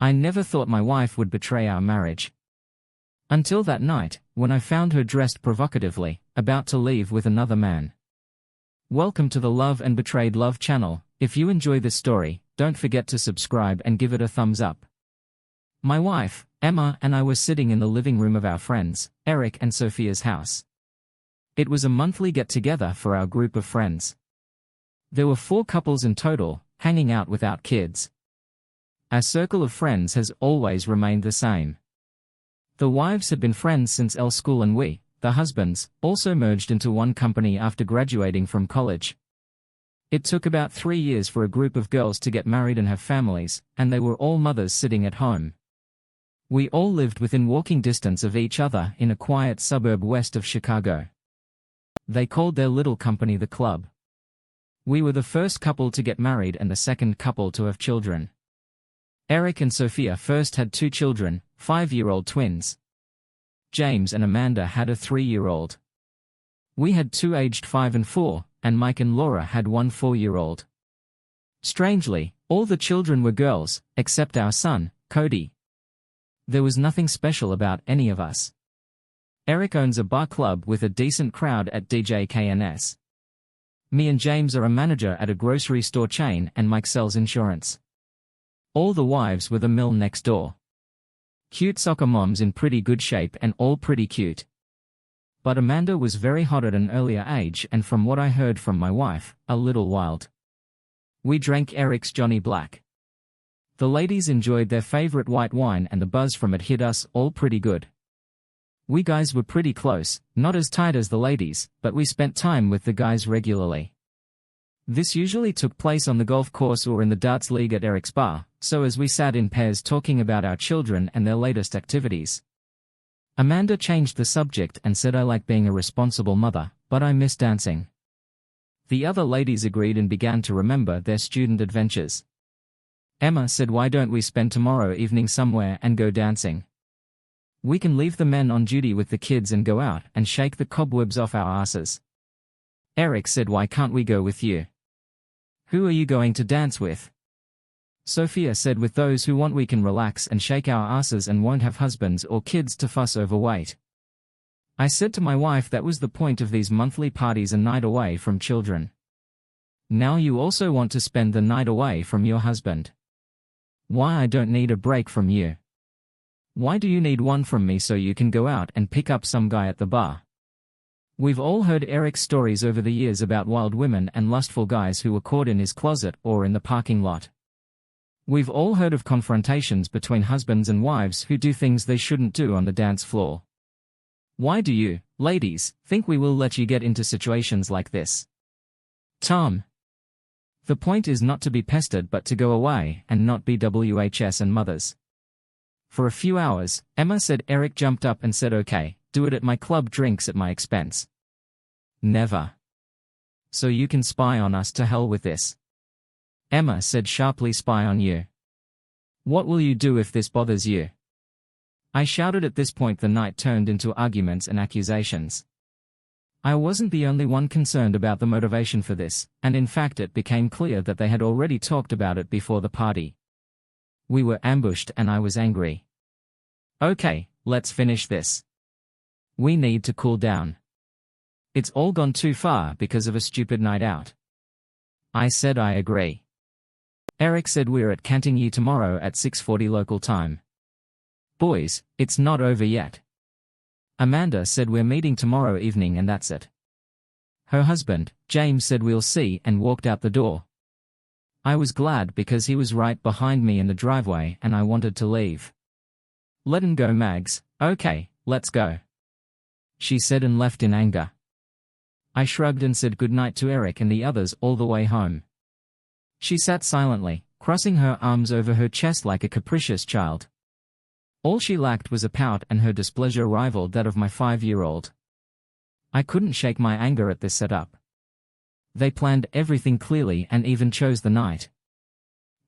I never thought my wife would betray our marriage. Until that night, when I found her dressed provocatively, about to leave with another man. Welcome to the Love and Betrayed Love channel. If you enjoy this story, don't forget to subscribe and give it a thumbs up. My wife, Emma, and I were sitting in the living room of our friends, Eric and Sophia's house. It was a monthly get-together for our group of friends. There were 4 couples in total, hanging out without kids. Our circle of friends has always remained the same. The wives had been friends since L school and we, the husbands, also merged into one company after graduating from college. It took about 3 years for a group of girls to get married and have families, and they were all mothers sitting at home. We all lived within walking distance of each other in a quiet suburb west of Chicago. They called their little company the Club. We were the first couple to get married and the second couple to have children. Eric and Sophia first had 2 children, 5-year-old twins. James and Amanda had a 3-year-old. We had 2 aged 5 and 4, and Mike and Laura had 1 4-year-old. Strangely, all the children were girls, except our son, Cody. There was nothing special about any of us. Eric owns a bar club with a decent crowd at DJKNS. Me and James are a manager at a grocery store chain and Mike sells insurance. All the wives were the mill next door. Cute soccer moms in pretty good shape and all pretty cute. But Amanda was very hot at an earlier age and from what I heard from my wife, a little wild. We drank Eric's Johnny Black. The ladies enjoyed their favorite white wine and the buzz from it hit us all pretty good. We guys were pretty close, not as tight as the ladies, but we spent time with the guys regularly. This usually took place on the golf course or in the darts league at Eric's bar, so as we sat in pairs talking about our children and their latest activities. Amanda changed the subject and said I like being a responsible mother, but I miss dancing. The other ladies agreed and began to remember their student adventures. Emma said why don't we spend tomorrow evening somewhere and go dancing? We can leave the men on duty with the kids and go out and shake the cobwebs off our asses. Eric said why can't we go with you? Who are you going to dance with? Sophia said with those who want we can relax and shake our asses and won't have husbands or kids to fuss over weight. I said to my wife that was the point of these monthly parties, a night away from children. Now you also want to spend the night away from your husband. Why I don't need a break from you. Why do you need one from me so you can go out and pick up some guy at the bar? We've all heard Eric's stories over the years about wild women and lustful guys who were caught in his closet or in the parking lot. We've all heard of confrontations between husbands and wives who do things they shouldn't do on the dance floor. Why do you, ladies, think we will let you get into situations like this? Tom. The point is not to be pestered but to go away and not be WHS and mothers. For a few hours, Emma said Eric jumped up and said okay, do it at my club, drinks at my expense. Never. So you can spy on us, to hell with this. Emma said sharply, spy on you. What will you do if this bothers you? I shouted. At this point the night turned into arguments and accusations. I wasn't the only one concerned about the motivation for this, and in fact it became clear that they had already talked about it before the party. We were ambushed and I was angry. Okay, let's finish this. We need to cool down. It's all gone too far because of a stupid night out. I said I agree. Eric said we're at Cantigny tomorrow at 6:40 local time. Boys, it's not over yet. Amanda said we're meeting tomorrow evening and that's it. Her husband, James, said we'll see and walked out the door. I was glad because he was right behind me in the driveway and I wanted to leave. Let 'em go, Mags. Okay, let's go. She said and left in anger. I shrugged and said goodnight to Eric and the others all the way home. She sat silently, crossing her arms over her chest like a capricious child. All she lacked was a pout, and her displeasure rivaled that of my 5-year-old. I couldn't shake my anger at this setup. They planned everything clearly and even chose the night.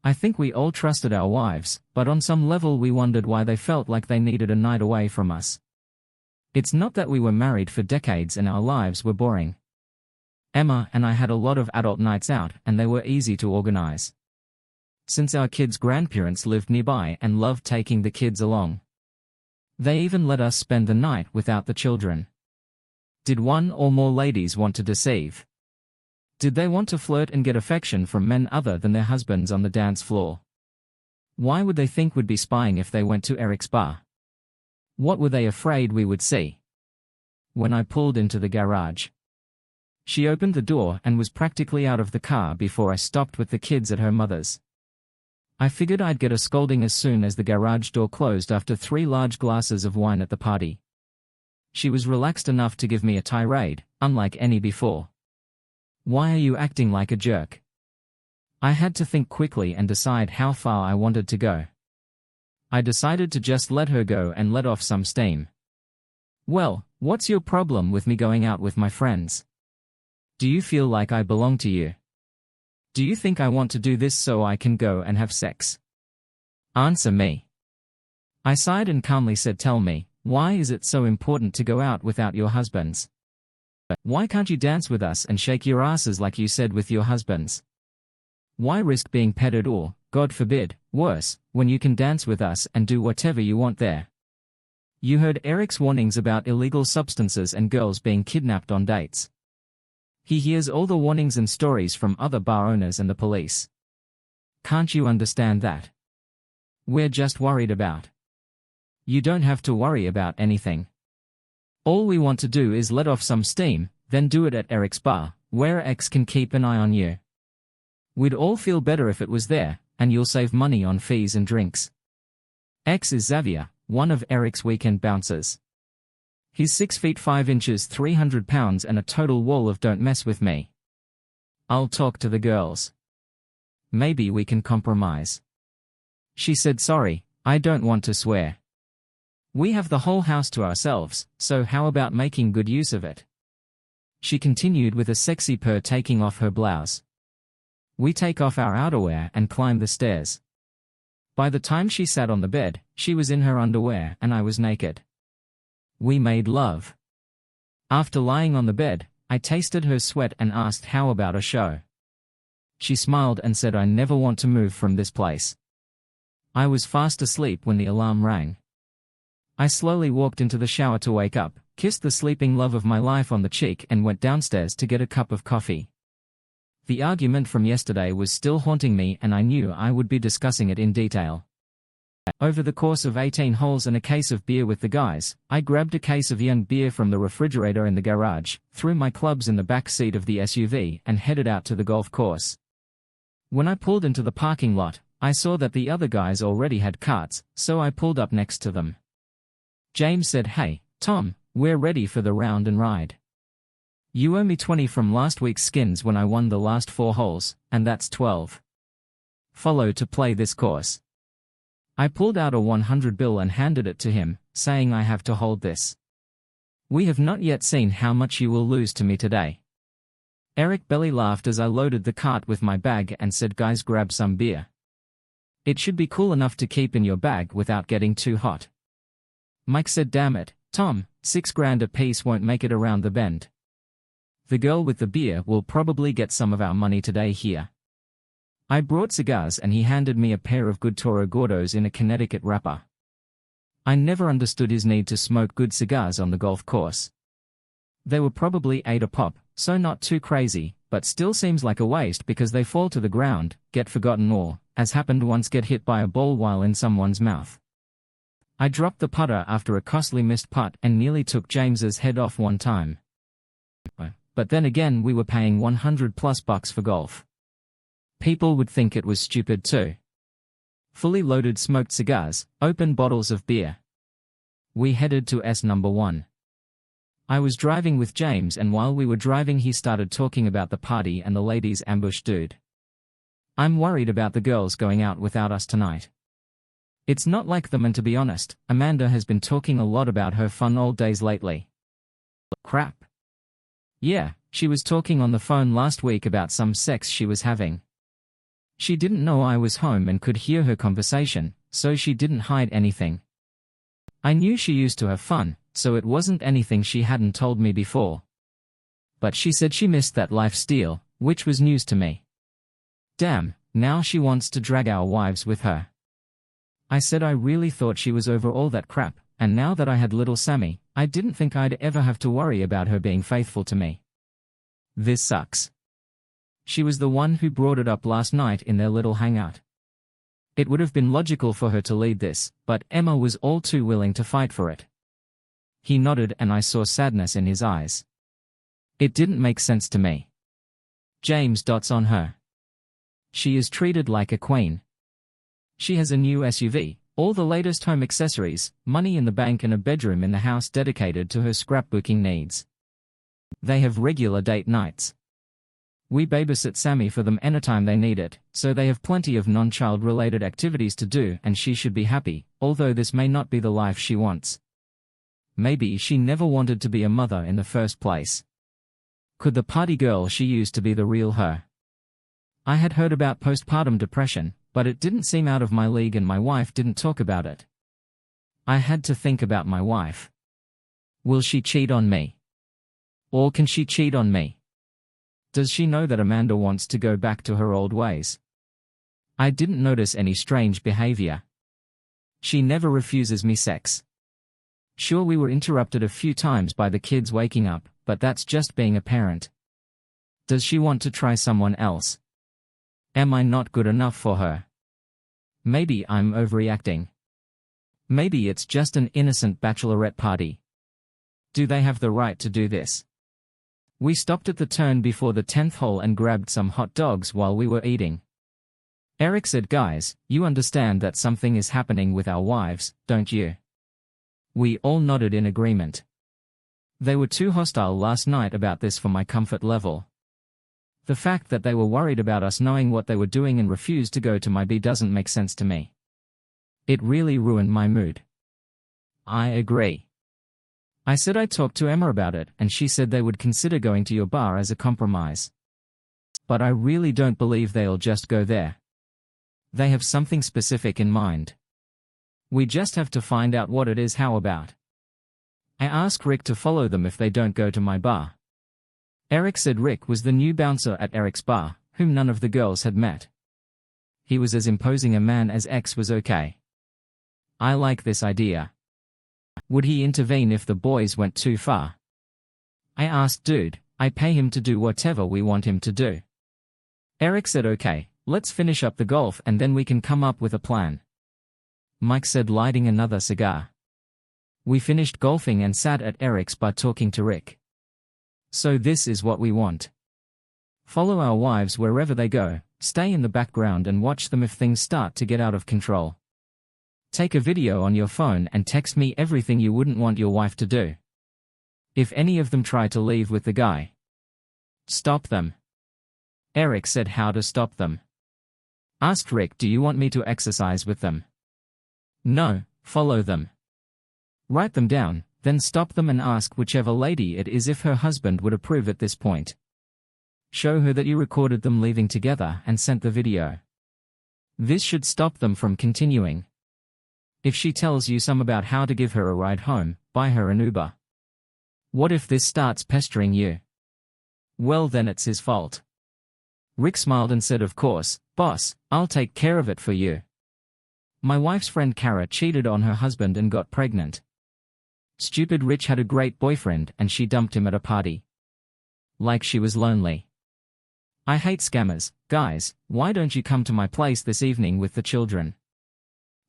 I think we all trusted our wives, but on some level we wondered why they felt like they needed a night away from us. It's not that we were married for decades and our lives were boring. Emma and I had a lot of adult nights out and they were easy to organize. since our kids' grandparents lived nearby and loved taking the kids along. They even let us spend the night without the children. Did one or more ladies want to deceive? Did they want to flirt and get affection from men other than their husbands on the dance floor? Why would they think we'd be spying if they went to Eric's bar? What were they afraid we would see? When I pulled into the garage, she opened the door and was practically out of the car before I stopped with the kids at her mother's. I figured I'd get a scolding as soon as the garage door closed after 3 large glasses of wine at the party. She was relaxed enough to give me a tirade, unlike any before. Why are you acting like a jerk? I had to think quickly and decide how far I wanted to go. I decided to just let her go and let off some steam. Well, what's your problem with me going out with my friends? Do you feel like I belong to you? Do you think I want to do this so I can go and have sex? Answer me. I sighed and calmly said, tell me, why is it so important to go out without your husbands? Why can't you dance with us and shake your asses like you said with your husbands? Why risk being petted or, God forbid, worse, when you can dance with us and do whatever you want there? You heard Eric's warnings about illegal substances and girls being kidnapped on dates. He hears all the warnings and stories from other bar owners and the police. Can't you understand that? We're just worried about. You don't have to worry about anything. All we want to do is let off some steam, then do it at Eric's bar, where X can keep an eye on you. We'd all feel better if it was there, and you'll save money on fees and drinks. X is Xavier, one of Eric's weekend bouncers. He's 6 feet 5 inches 300 pounds and a total wall of don't mess with me. I'll talk to the girls. Maybe we can compromise. She said sorry, I don't want to swear. We have the whole house to ourselves, so how about making good use of it? She continued with a sexy purr, taking off her blouse. We take off our outerwear and climb the stairs. By the time she sat on the bed, she was in her underwear and I was naked. We made love. After lying on the bed, I tasted her sweat and asked how about a show. She smiled and said I never want to move from this place. I was fast asleep when the alarm rang. I slowly walked into the shower to wake up, kissed the sleeping love of my life on the cheek and went downstairs to get a cup of coffee. The argument from yesterday was still haunting me and I knew I would be discussing it in detail. Over the course of 18 holes and a case of beer with the guys, I grabbed a case of young beer from the refrigerator in the garage, threw my clubs in the back seat of the SUV and headed out to the golf course. When I pulled into the parking lot, I saw that the other guys already had carts, so I pulled up next to them. James said, "Hey, Tom, we're ready for the round and ride. You owe me 20 from last week's skins when I won the last 4 holes, and that's 12. Follow to play this course." I pulled out a 100 bill and handed it to him, saying I have to hold this. We have not yet seen how much you will lose to me today. Eric belly laughed as I loaded the cart with my bag and said, "Guys, grab some beer. It should be cool enough to keep in your bag without getting too hot." Mike said, "Damn it, Tom, $6,000 a piece won't make it around the bend. The girl with the beer will probably get some of our money today here." I brought cigars and he handed me a pair of good Toro Gordos in a Connecticut wrapper. I never understood his need to smoke good cigars on the golf course. They were probably 8 a pop, so not too crazy, but still seems like a waste because they fall to the ground, get forgotten or, as happened once, get hit by a ball while in someone's mouth. I dropped the putter after a costly missed putt and nearly took James's head off one time. But then again, we were paying $100+ for golf. People would think it was stupid too. Fully loaded smoked cigars, open bottles of beer. We headed to S number 1. I was driving with James and while we were driving he started talking about the party and the ladies ambushed dude. I'm worried about the girls going out without us tonight. It's not like them, and to be honest, Amanda has been talking a lot about her fun old days lately. Crap. Yeah, she was talking on the phone last week about some sex she was having. She didn't know I was home and could hear her conversation, so she didn't hide anything. I knew she used to have fun, so it wasn't anything she hadn't told me before. But she said she missed that lifestyle, which was news to me. Damn, Now she wants to drag our wives with her. I said I really thought she was over all that crap, and now that I had little Sammy, I didn't think I'd ever have to worry about her being faithful to me. This sucks. She was the one who brought it up last night in their little hangout. It would have been logical for her to lead this, but Emma was all too willing to fight for it. He nodded and I saw sadness in his eyes. It didn't make sense to me. James dots on her. She is treated like a queen. She has a new SUV, all the latest home accessories, money in the bank and a bedroom in the house dedicated to her scrapbooking needs. They have regular date nights. We babysit Sammy for them anytime they need it, so they have plenty of non-child related activities to do and she should be happy, although this may not be the life she wants. Maybe she never wanted to be a mother in the first place. Could the party girl she used to be the real her? I had heard about postpartum depression, but it didn't seem out of my league and my wife didn't talk about it. I had to think about my wife. Will she cheat on me? Or can she cheat on me? Does she know that Amanda wants to go back to her old ways? I didn't notice any strange behavior. She never refuses me sex. Sure, we were interrupted a few times by the kids waking up, but that's just being a parent. Does she want to try someone else? Am I not good enough for her? Maybe I'm overreacting. Maybe it's just an innocent bachelorette party. Do they have the right to do this? We stopped at the turn before the 10th hole and grabbed some hot dogs while we were eating. Eric said, "Guys, you understand that something is happening with our wives, don't you?" We all nodded in agreement. They were too hostile last night about this for my comfort level. The fact that they were worried about us knowing what they were doing and refused to go to my B doesn't make sense to me. It really ruined my mood. I agree. I said I talked to Emma about it and she said they would consider going to your bar as a compromise. But I really don't believe they'll just go there. They have something specific in mind. We just have to find out what it is. How about? I asked Rick to follow them if they don't go to my bar. Eric said Rick was the new bouncer at Eric's bar, whom none of the girls had met. He was as imposing a man as X was okay. I like this idea. Would he intervene if the boys went too far? I asked Dude. I pay him to do whatever we want him to do. Eric said okay, let's finish up the golf and then we can come up with a plan. Mike said, lighting another cigar. We finished golfing and sat at Eric's bar talking to Rick. So this is what we want. Follow our wives wherever they go, stay in the background and watch them if things start to get out of control. Take a video on your phone and text me everything you wouldn't want your wife to do. If any of them try to leave with the guy, stop them. Eric said, how to stop them? Asked Rick, do you want me to exercise with them? No, follow them. Write them down, then stop them and ask whichever lady it is if her husband would approve at this point. Show her that you recorded them leaving together and sent the video. This should stop them from continuing. If she tells you some about how to give her a ride home, buy her an Uber. What if this starts pestering you? Well, then it's his fault. Rick smiled and said, of course, boss, I'll take care of it for you. My wife's friend Kara cheated on her husband and got pregnant. Stupid Rich had a great boyfriend and she dumped him at a party. Like she was lonely. I hate scammers. Guys, why don't you come to my place this evening with the children?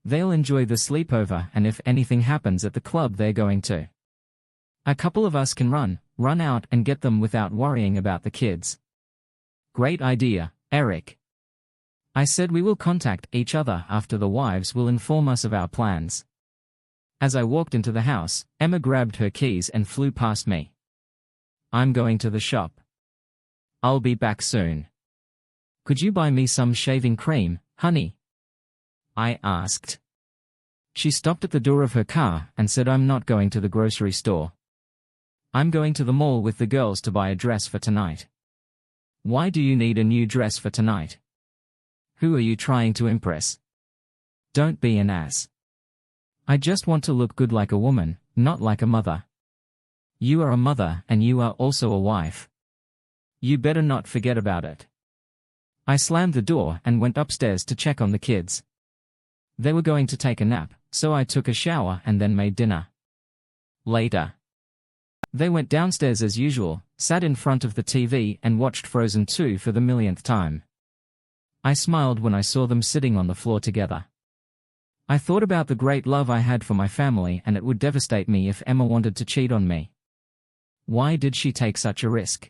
They'll enjoy the sleepover and if anything happens at the club they're going to. A couple of us can run out and get them without worrying about the kids. Great idea, Eric. I said we will contact each other after the wives will inform us of our plans. As I walked into the house, Emma grabbed her keys and flew past me. I'm going to the shop. I'll be back soon. Could you buy me some shaving cream, honey? I asked. She stopped at the door of her car and said, I'm not going to the grocery store. I'm going to the mall with the girls to buy a dress for tonight. Why do you need a new dress for tonight? Who are you trying to impress? Don't be an ass. I just want to look good like a woman, not like a mother. You are a mother and you are also a wife. You better not forget about it. I slammed the door and went upstairs to check on the kids. They were going to take a nap, so I took a shower and then made dinner. Later, they went downstairs as usual, sat in front of the TV and watched Frozen 2 for the millionth time. I smiled when I saw them sitting on the floor together. I thought about the great love I had for my family, and it would devastate me if Emma wanted to cheat on me. Why did she take such a risk?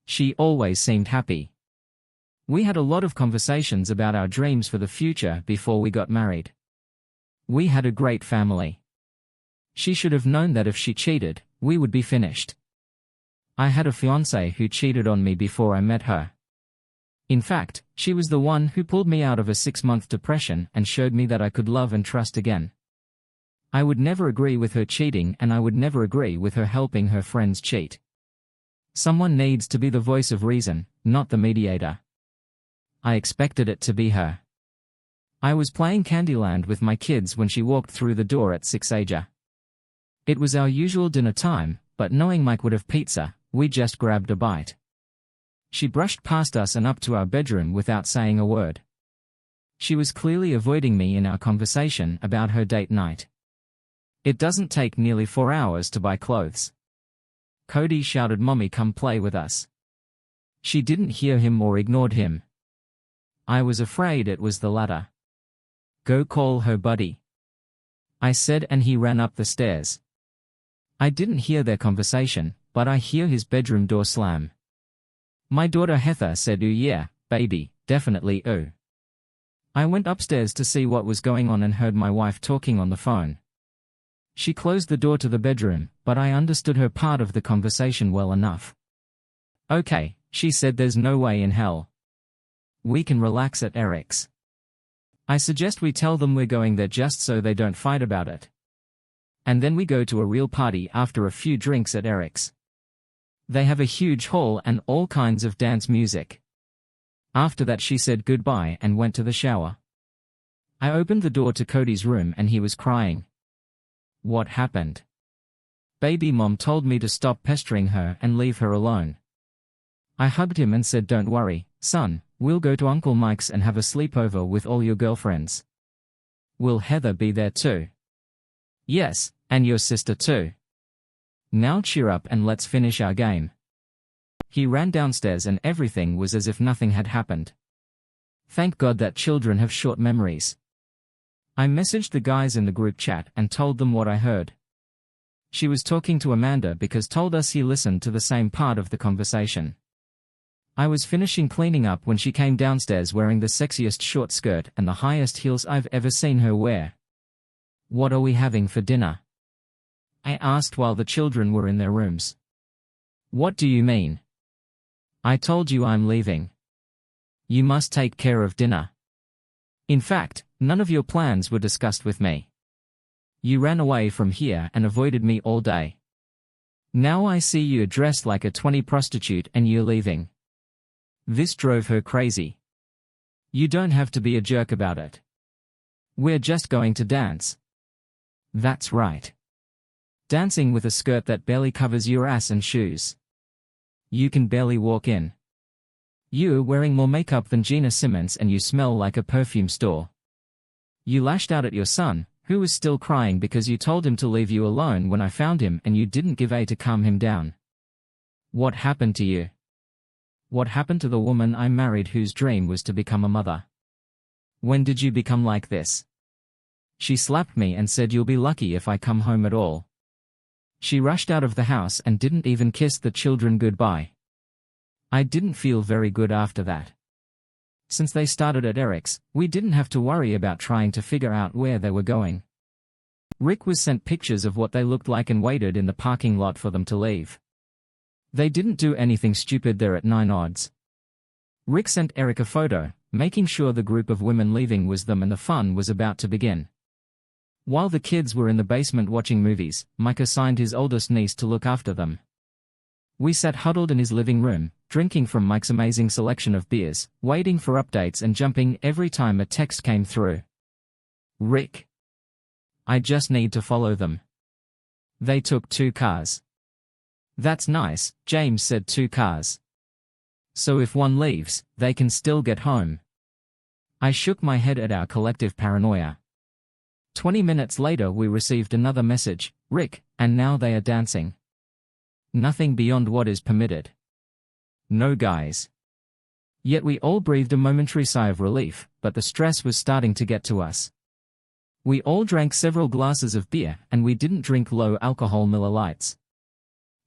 She always seemed happy. We had a lot of conversations about our dreams for the future before we got married. We had a great family. She should have known that if she cheated, we would be finished. I had a fiancée who cheated on me before I met her. In fact, she was the one who pulled me out of a 6-month depression and showed me that I could love and trust again. I would never agree with her cheating, and I would never agree with her helping her friends cheat. Someone needs to be the voice of reason, not the mediator. I expected it to be her. I was playing Candyland with my kids when she walked through the door at 6 It was our usual dinner time, but knowing Mike would have pizza, we just grabbed a bite. She brushed past us and up to our bedroom without saying a word. She was clearly avoiding me in our conversation about her date night. It doesn't take nearly 4 hours to buy clothes. Cody shouted, "Mommy, come play with us." She didn't hear him or ignored him. I was afraid it was the latter. "Go call her buddy," I said, and he ran up the stairs. I didn't hear their conversation, but I hear his bedroom door slam. My daughter Heather said, "Ooh yeah, baby, definitely ooh." I went upstairs to see what was going on and heard my wife talking on the phone. She closed the door to the bedroom, but I understood her part of the conversation well enough. "Okay," she said, "there's no way in hell. We can relax at Eric's. I suggest we tell them we're going there just so they don't fight about it. And then we go to a real party after a few drinks at Eric's. They have a huge hall and all kinds of dance music." After that she said goodbye and went to the shower. I opened the door to Cody's room and he was crying. What happened? Baby mom told me to stop pestering her and leave her alone. I hugged him and said, "Don't worry, son, we'll go to Uncle Mike's and have a sleepover with all your girlfriends." "Will Heather be there too?" "Yes, and your sister too. Now cheer up and let's finish our game." He ran downstairs and everything was as if nothing had happened. Thank God that children have short memories. I messaged the guys in the group chat and told them what I heard. She was talking to Amanda because told us he listened to the same part of the conversation. I was finishing cleaning up when she came downstairs wearing the sexiest short skirt and the highest heels I've ever seen her wear. "What are we having for dinner?" I asked while the children were in their rooms. "What do you mean? I told you I'm leaving. You must take care of dinner. In fact, none of your plans were discussed with me. You ran away from here and avoided me all day. Now I see you're dressed like a 20 prostitute and you're leaving." This drove her crazy. "You don't have to be a jerk about it. We're just going to dance." "That's right. Dancing with a skirt that barely covers your ass and shoes. You can barely walk in. You're wearing more makeup than Gina Simmons and you smell like a perfume store." You lashed out at your son, who was still crying because you told him to leave you alone when I found him and you didn't give aid to calm him down. What happened to you? What happened to the woman I married whose dream was to become a mother? When did you become like this? She slapped me and said, "You'll be lucky if I come home at all." She rushed out of the house and didn't even kiss the children goodbye. I didn't feel very good after that. Since they started at Eric's, we didn't have to worry about trying to figure out where they were going. Rick was sent pictures of what they looked like and waited in the parking lot for them to leave. They didn't do anything stupid there at 9 odds. Rick sent Eric a photo, making sure the group of women leaving was them and the fun was about to begin. While the kids were in the basement watching movies, Mike assigned his oldest niece to look after them. We sat huddled in his living room, drinking from Mike's amazing selection of beers, waiting for updates and jumping every time a text came through. "Rick, I just need to follow them. They took 2 cars." "That's nice," James said. 2 cars. So if one leaves, they can still get home. I shook my head at our collective paranoia. 20 minutes later we received another message, Rick, and now they are dancing. Nothing beyond what is permitted. No guys. Yet we all breathed a momentary sigh of relief, but the stress was starting to get to us. We all drank several glasses of beer, and we didn't drink low-alcohol Miller Lights.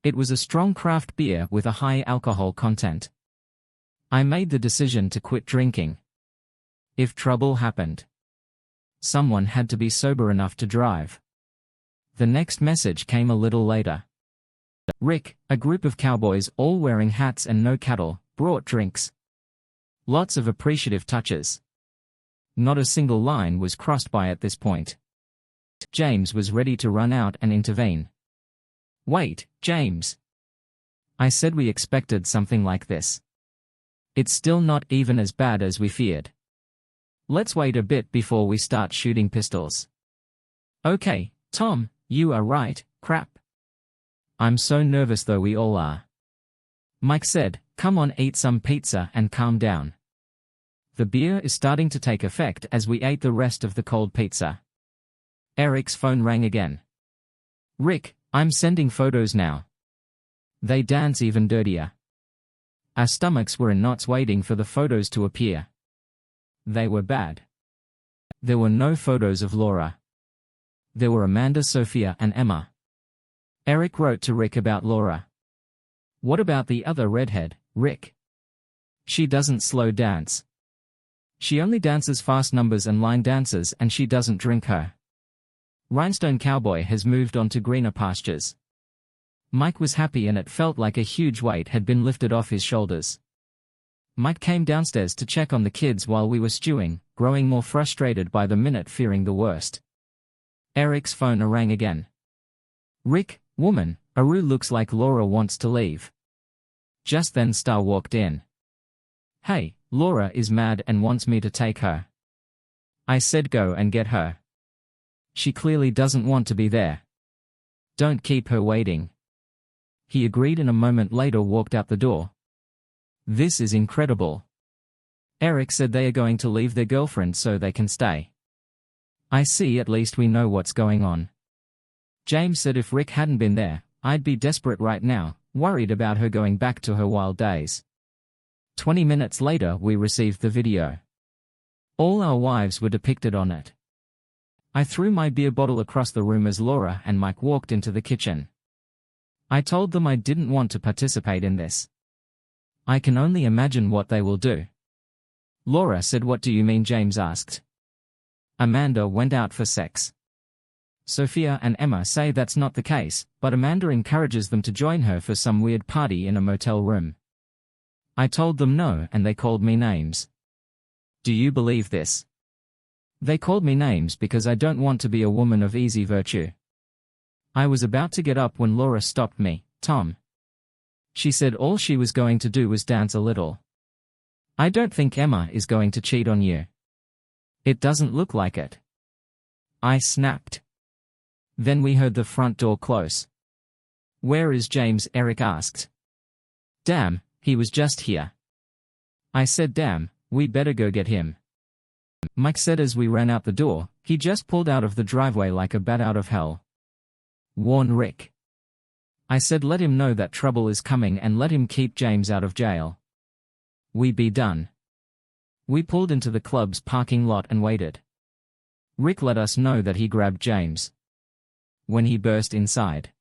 It was a strong craft beer with a high alcohol content. I made the decision to quit drinking. If trouble happened, someone had to be sober enough to drive. The next message came a little later. Rick, a group of cowboys all wearing hats and no cattle, brought drinks. Lots of appreciative touches. Not a single line was crossed by at this point. James was ready to run out and intervene. Wait, James. I said we expected something like this. It's still not even as bad as we feared. Let's wait a bit before we start shooting pistols. Okay, Tom, you are right, crap. I'm so nervous though, we all are. Mike said, come on, eat some pizza and calm down. The beer is starting to take effect as we ate the rest of the cold pizza. Eric's phone rang again. Rick, I'm sending photos now. They dance even dirtier. Our stomachs were in knots waiting for the photos to appear. They were bad. There were no photos of Laura. There were Amanda, Sophia, and Emma. Eric wrote to Rick about Laura. What about the other redhead, Rick? She doesn't slow dance. She only dances fast numbers and line dances, and she doesn't drink her. Rhinestone Cowboy has moved on to greener pastures. Mike was happy, and it felt like a huge weight had been lifted off his shoulders. Mike came downstairs to check on the kids while we were stewing, growing more frustrated by the minute, fearing the worst. Eric's phone rang again. Rick, woman, Aru looks like Laura wants to leave. Just then Star walked in. Hey, Laura is mad and wants me to take her. I said go and get her. She clearly doesn't want to be there. Don't keep her waiting. He agreed and a moment later walked out the door. This is incredible. Eric said they are going to leave their girlfriend so they can stay. I see, at least we know what's going on. James said if Rick hadn't been there, I'd be desperate right now, worried about her going back to her wild days. 20 minutes later we received the video. All our wives were depicted on it. I threw my beer bottle across the room as Laura and Mike walked into the kitchen. I told them I didn't want to participate in this. I can only imagine what they will do. Laura said, what do you mean? James asked. Amanda went out for sex. Sophia and Emma say that's not the case, but Amanda encourages them to join her for some weird party in a motel room. I told them no, and they called me names. Do you believe this? They called me names because I don't want to be a woman of easy virtue. I was about to get up when Laura stopped me. Tom. She said all she was going to do was dance a little. I don't think Emma is going to cheat on you. It doesn't look like it. I snapped. Then we heard the front door close. Where is James? Eric asked. Damn, he was just here. I said damn, we better go get him. Mike said as we ran out the door, he just pulled out of the driveway like a bat out of hell. Warn Rick. I said let him know that trouble is coming and let him keep James out of jail. We be done. We pulled into the club's parking lot and waited. Rick let us know that he grabbed James. When he burst inside,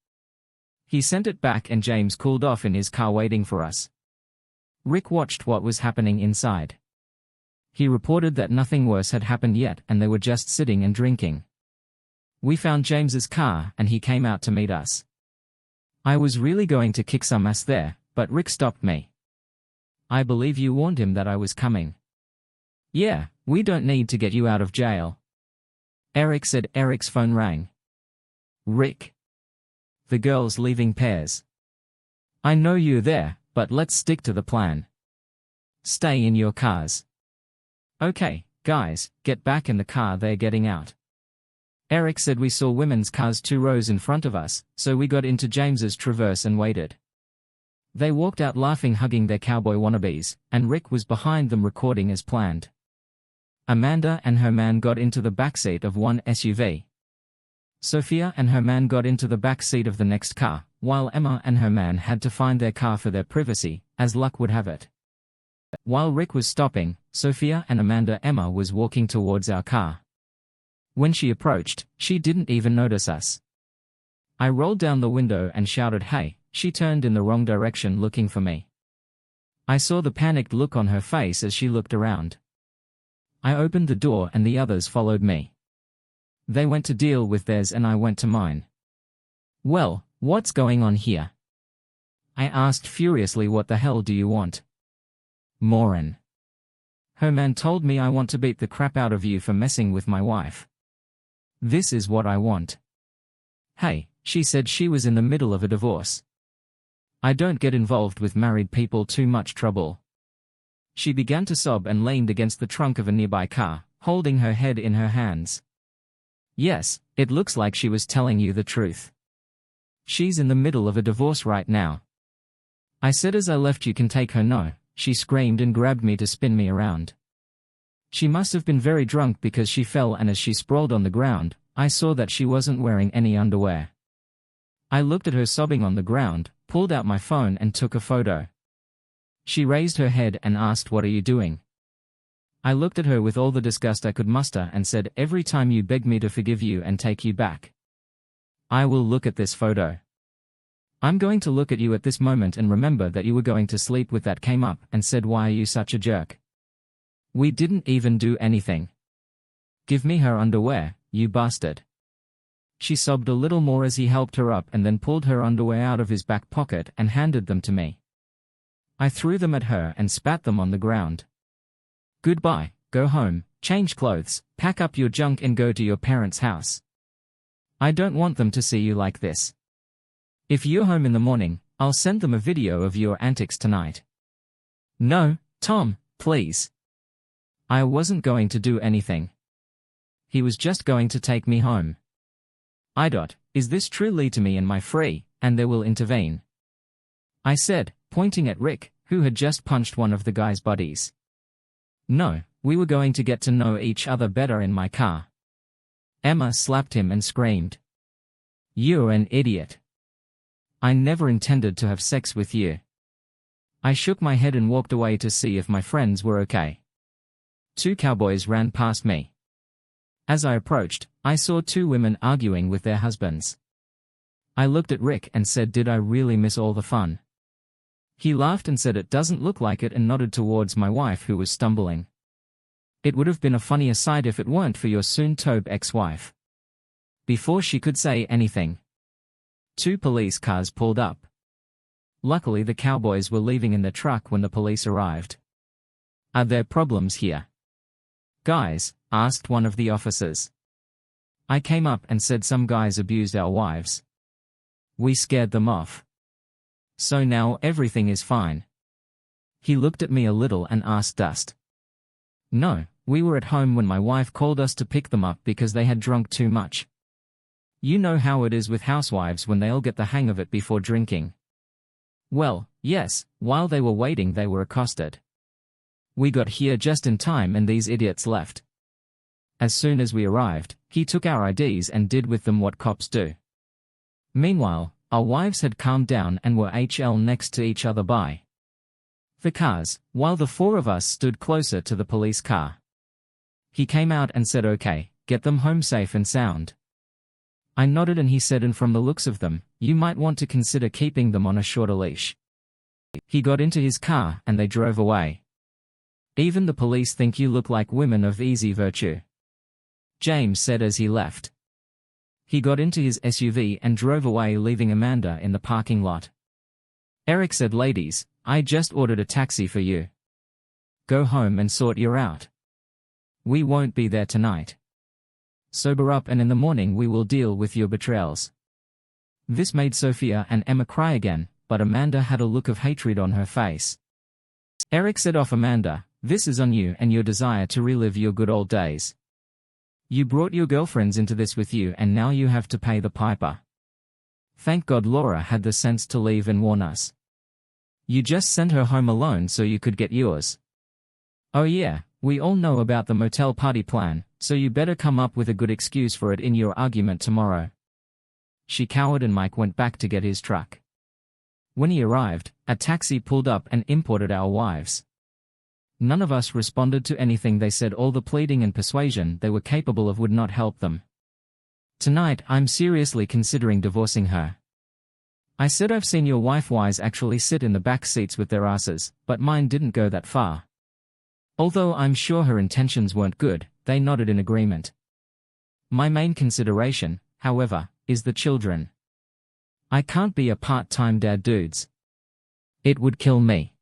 he sent it back and James cooled off in his car waiting for us. Rick watched what was happening inside. He reported that nothing worse had happened yet and they were just sitting and drinking. We found James's car and he came out to meet us. I was really going to kick some ass there, but Rick stopped me. I believe you warned him that I was coming. Yeah, we don't need to get you out of jail. Eric said. Eric's phone rang. Rick. The girls leaving pairs. I know you're there, but let's stick to the plan. Stay in your cars. Okay, guys, get back in the car, they're getting out. Eric said we saw women's cars 2 rows in front of us, so we got into James's Traverse and waited. They walked out laughing, hugging their cowboy wannabes, and Rick was behind them recording as planned. Amanda and her man got into the backseat of one SUV. Sophia and her man got into the back seat of the next car, while Emma and her man had to find their car for their privacy, as luck would have it. While Rick was stopping, Sophia and Emma was walking towards our car. When she approached, she didn't even notice us. I rolled down the window and shouted, "Hey!" She turned in the wrong direction looking for me. I saw the panicked look on her face as she looked around. I opened the door and the others followed me. They went to deal with theirs and I went to mine. "Well, what's going on here?" I asked furiously. "What the hell do you want?" "Moron. Her man told me I want to beat the crap out of you for messing with my wife. This is what I want." "Hey," she said. She was in the middle of a divorce. "I don't get involved with married people, too much trouble." She began to sob and leaned against the trunk of a nearby car, holding her head in her hands. "Yes, it looks like she was telling you the truth. She's in the middle of a divorce right now." I said as I left. "You can take her." "No," she screamed and grabbed me to spin me around. She must have been very drunk because she fell, and as she sprawled on the ground, I saw that she wasn't wearing any underwear. I looked at her sobbing on the ground, pulled out my phone and took a photo. She raised her head and asked, "What are you doing?" I looked at her with all the disgust I could muster and said, "Every time you beg me to forgive you and take you back, I will look at this photo. I'm going to look at you at this moment and remember that you were going to sleep with that." Came up and said, "Why are you such a jerk? We didn't even do anything. Give me her underwear, you bastard." She sobbed a little more as he helped her up and then pulled her underwear out of his back pocket and handed them to me. I threw them at her and spat them on the ground. "Goodbye, go home, change clothes, pack up your junk and go to your parents' house. I don't want them to see you like this. If you're home in the morning, I'll send them a video of your antics tonight." "No, Tom, please. I wasn't going to do anything. He was just going to take me home. Is this truly to me and my free, and they will intervene?" I said, pointing at Rick, who had just punched one of the guy's buddies. "No, we were going to get to know each other better in my car." Emma slapped him and screamed, "You're an idiot. I never intended to have sex with you." I shook my head and walked away to see if my friends were okay. 2 cowboys ran past me. As I approached, I saw 2 women arguing with their husbands. I looked at Rick and said, "Did I really miss all the fun?" He laughed and said, "It doesn't look like it," and nodded towards my wife who was stumbling. "It would have been a funnier sight if it weren't for your soon-to be ex-wife." Before she could say anything, 2 police cars pulled up. Luckily the cowboys were leaving in their truck when the police arrived. "Are there problems here, guys?" asked one of the officers. I came up and said, "Some guys abused our wives. We scared them off. So now everything is fine." He looked at me a little and asked us. "No, we were at home when my wife called us to pick them up because they had drunk too much. You know how it is with housewives when they'll get the hang of it before drinking." "Well, yes, while they were waiting they were accosted. We got here just in time and these idiots left. As soon as we arrived, he took our IDs and did with them what cops do." Meanwhile, our wives had calmed down and were next to each other by the cars, while the 4 of us stood closer to the police car. He came out and said, "Okay, get them home safe and sound." I nodded and he said, "And from the looks of them, you might want to consider keeping them on a shorter leash." He got into his car and they drove away. "Even the police think you look like women of easy virtue," James said as he left. He got into his SUV and drove away, leaving Amanda in the parking lot. Eric said, "Ladies, I just ordered a taxi for you. Go home and sort your out. We won't be there tonight. Sober up and in the morning we will deal with your betrayals." This made Sophia and Emma cry again, but Amanda had a look of hatred on her face. Eric said, "Off Amanda, this is on you and your desire to relive your good old days. You brought your girlfriends into this with you and now you have to pay the piper. Thank God Laura had the sense to leave and warn us." You just sent her home alone so you could get yours. Oh yeah, we all know about the motel party plan, so you better come up with a good excuse for it in your argument tomorrow. She cowered and Mike went back to get his truck. When he arrived, a taxi pulled up and imported our wives. None of us responded to anything they said. All the pleading and persuasion they were capable of would not help them. Tonight I'm seriously considering divorcing her. I said I've seen your wives actually sit in the back seats with their asses, but mine didn't go that far. Although I'm sure her intentions weren't good, they nodded in agreement. My main consideration, however, is the children. I can't be a part-time dad, dudes. It would kill me.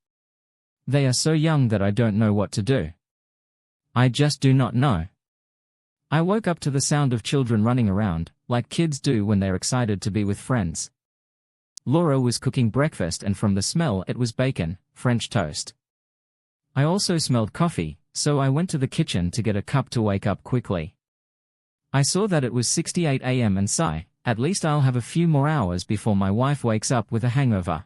They are so young that I don't know what to do. I just do not know. I woke up to the sound of children running around, like kids do when they're excited to be with friends. Laura was cooking breakfast and from the smell it was bacon, French toast. I also smelled coffee, so I went to the kitchen to get a cup to wake up quickly. I saw that it was 6:08 a.m. and sigh, at least I'll have a few more hours before my wife wakes up with a hangover.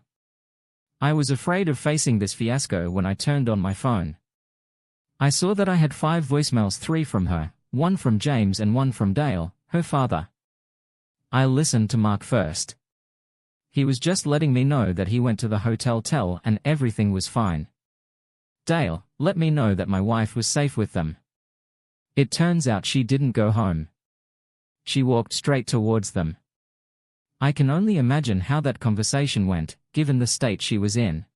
I was afraid of facing this fiasco when I turned on my phone. I saw that I had 5 voicemails, 3 from her, 1 from James and 1 from Dale, her father. I listened to Mark first. He was just letting me know that he went to the hotel and everything was fine. Dale let me know that my wife was safe with them. It turns out she didn't go home. She walked straight towards them. I can only imagine how that conversation went, given the state she was in.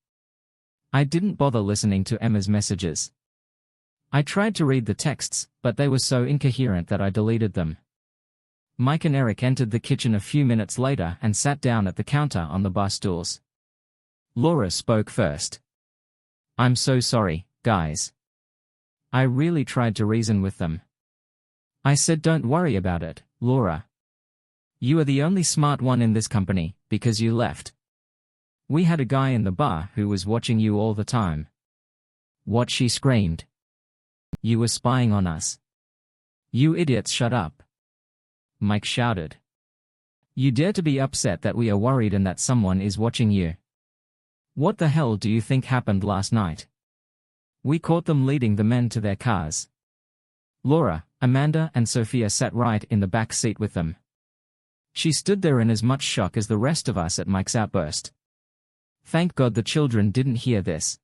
I didn't bother listening to Emma's messages. I tried to read the texts, but they were so incoherent that I deleted them. Mike and Eric entered the kitchen a few minutes later and sat down at the counter on the bar stools. Laura spoke first. I'm so sorry, guys. I really tried to reason with them. I said don't worry about it, Laura. You are the only smart one in this company, because you left. We had a guy in the bar who was watching you all the time. What? She screamed. You were spying on us. You idiots, shut up. Mike shouted. You dare to be upset that we are worried and that someone is watching you? What the hell do you think happened last night? We caught them leading the men to their cars. Laura, Amanda and Sophia sat right in the back seat with them. She stood there in as much shock as the rest of us at Mike's outburst. Thank God the children didn't hear this.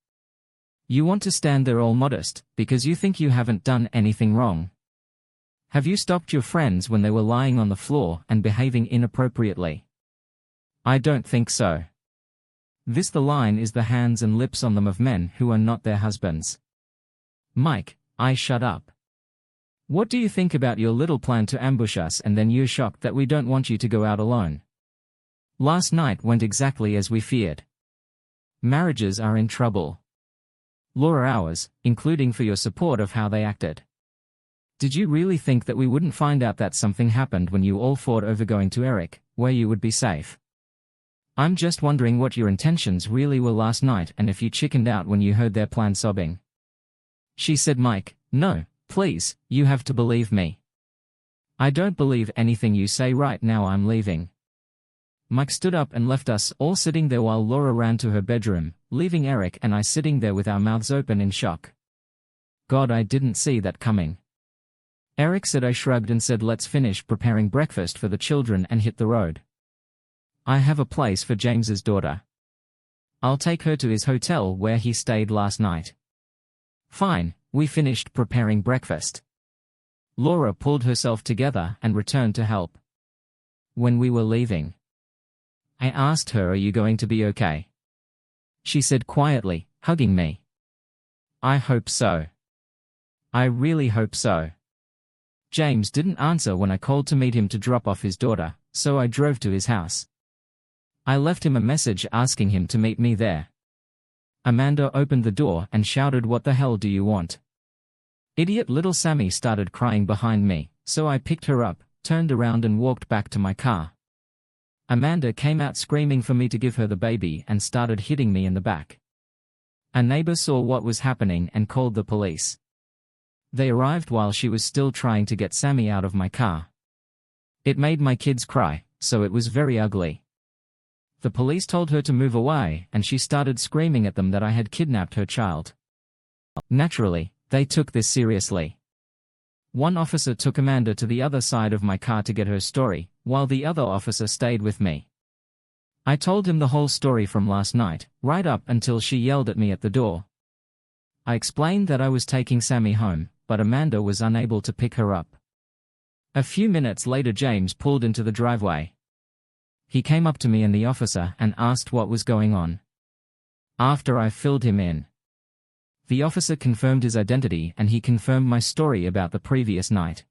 You want to stand there all modest, because you think you haven't done anything wrong. Have you stopped your friends when they were lying on the floor and behaving inappropriately? I don't think so. The line is the hands and lips on them of men who are not their husbands. Mike, I shut up. What do you think about your little plan to ambush us and then you're shocked that we don't want you to go out alone? Last night went exactly as we feared. Marriages are in trouble. Laura, ours, including for your support of how they acted. Did you really think that we wouldn't find out that something happened when you all fought over going to Eric, where you would be safe? I'm just wondering what your intentions really were last night and if you chickened out when you heard their plan sobbing. She said, Mike, no, please, you have to believe me. I don't believe anything you say right now. I'm leaving. Mike stood up and left us all sitting there while Laura ran to her bedroom, leaving Eric and I sitting there with our mouths open in shock. God, I didn't see that coming. Eric said. I shrugged and said, let's finish preparing breakfast for the children and hit the road. I have a place for James's daughter. I'll take her to his hotel where he stayed last night. Fine, we finished preparing breakfast. Laura pulled herself together and returned to help. When we were leaving, I asked her, are you going to be okay? She said quietly, hugging me. I hope so. I really hope so. James didn't answer when I called to meet him to drop off his daughter, so I drove to his house. I left him a message asking him to meet me there. Amanda opened the door and shouted, what the hell do you want? Idiot little Sammy started crying behind me, so I picked her up, turned around and walked back to my car. Amanda came out screaming for me to give her the baby and started hitting me in the back. A neighbor saw what was happening and called the police. They arrived while she was still trying to get Sammy out of my car. It made my kids cry, so it was very ugly. The police told her to move away, and she started screaming at them that I had kidnapped her child. Naturally, they took this seriously. One officer took Amanda to the other side of my car to get her story, while the other officer stayed with me. I told him the whole story from last night, right up until she yelled at me at the door. I explained that I was taking Sammy home, but Amanda was unable to pick her up. A few minutes later, James pulled into the driveway. He came up to me and the officer and asked what was going on. After I filled him in, the officer confirmed his identity and he confirmed my story about the previous night.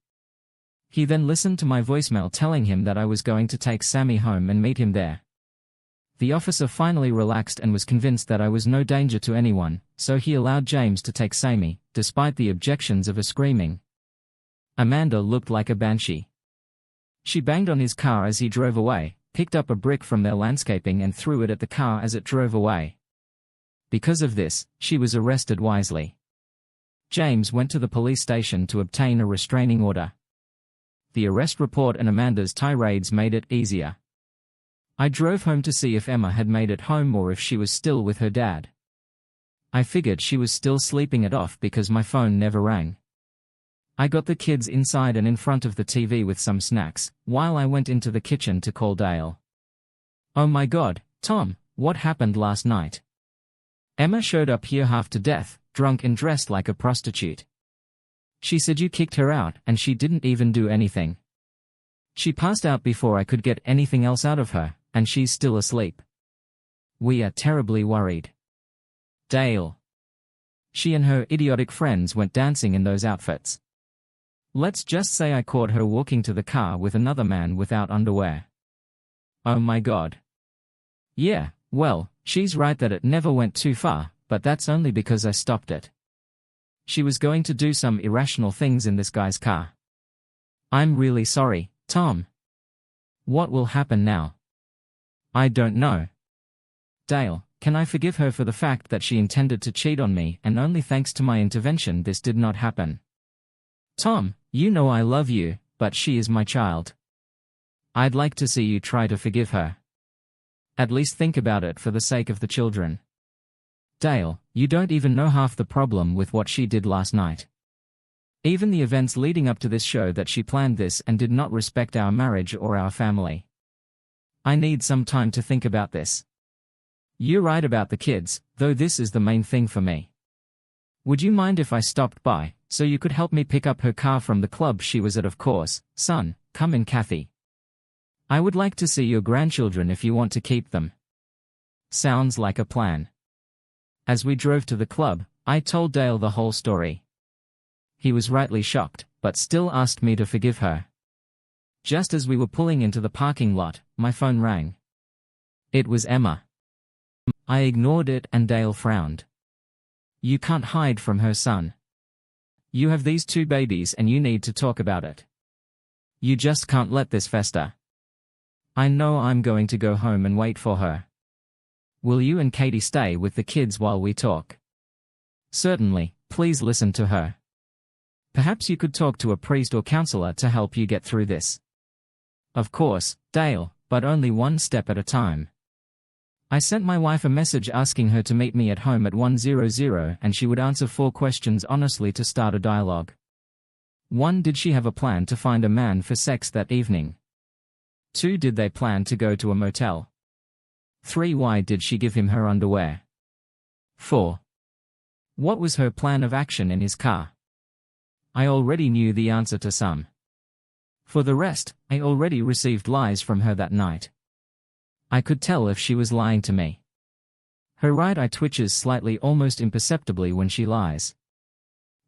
He then listened to my voicemail telling him that I was going to take Sammy home and meet him there. The officer finally relaxed and was convinced that I was no danger to anyone, so he allowed James to take Sammy, despite the objections of her screaming. Amanda looked like a banshee. She banged on his car as he drove away, picked up a brick from their landscaping and threw it at the car as it drove away. Because of this, she was arrested wisely. James went to the police station to obtain a restraining order. The arrest report and Amanda's tirades made it easier. I drove home to see if Emma had made it home or if she was still with her dad. I figured she was still sleeping it off because my phone never rang. I got the kids inside and in front of the TV with some snacks, while I went into the kitchen to call Dale. "Oh my God, Tom, what happened last night? Emma showed up here half to death, drunk and dressed like a prostitute. She said you kicked her out and she didn't even do anything. She passed out before I could get anything else out of her, and she's still asleep. We are terribly worried. Dale. She and her idiotic friends went dancing in those outfits. Let's just say I caught her walking to the car with another man without underwear. Oh my God. Yeah, well, she's right that it never went too far, but that's only because I stopped it. She was going to do some irrational things in this guy's car. I'm really sorry, Tom. What will happen now? I don't know. Dale, can I forgive her for the fact that she intended to cheat on me and only thanks to my intervention this did not happen? Tom, you know I love you, but she is my child. I'd like to see you try to forgive her. At least think about it for the sake of the children. Dale, you don't even know half the problem with what she did last night. Even the events leading up to this show that she planned this and did not respect our marriage or our family. I need some time to think about this. You're right about the kids, though this is the main thing for me. Would you mind if I stopped by, so you could help me pick up her car from the club she was at? Of course, son, come in Kathy. I would like to see your grandchildren if you want to keep them. Sounds like a plan. As we drove to the club, I told Dale the whole story. He was rightly shocked, but still asked me to forgive her. Just as we were pulling into the parking lot, my phone rang. It was Emma. I ignored it and Dale frowned. You can't hide from her, son. You have these two babies and you need to talk about it. You just can't let this fester. I know I'm going to go home and wait for her. Will you and Katie stay with the kids while we talk? Certainly, please listen to her. Perhaps you could talk to a priest or counselor to help you get through this. Of course, Dale, but only one step at a time. I sent my wife a message asking her to meet me at home at 1:00 and she would answer 4 questions honestly to start a dialogue. 1. Did she have a plan to find a man for sex that evening? 2. Did they plan to go to a motel? 3. Why did she give him her underwear? 4. What was her plan of action in his car? I already knew the answer to some. For the rest, I already received lies from her that night. I could tell if she was lying to me. Her right eye twitches slightly, almost imperceptibly when she lies.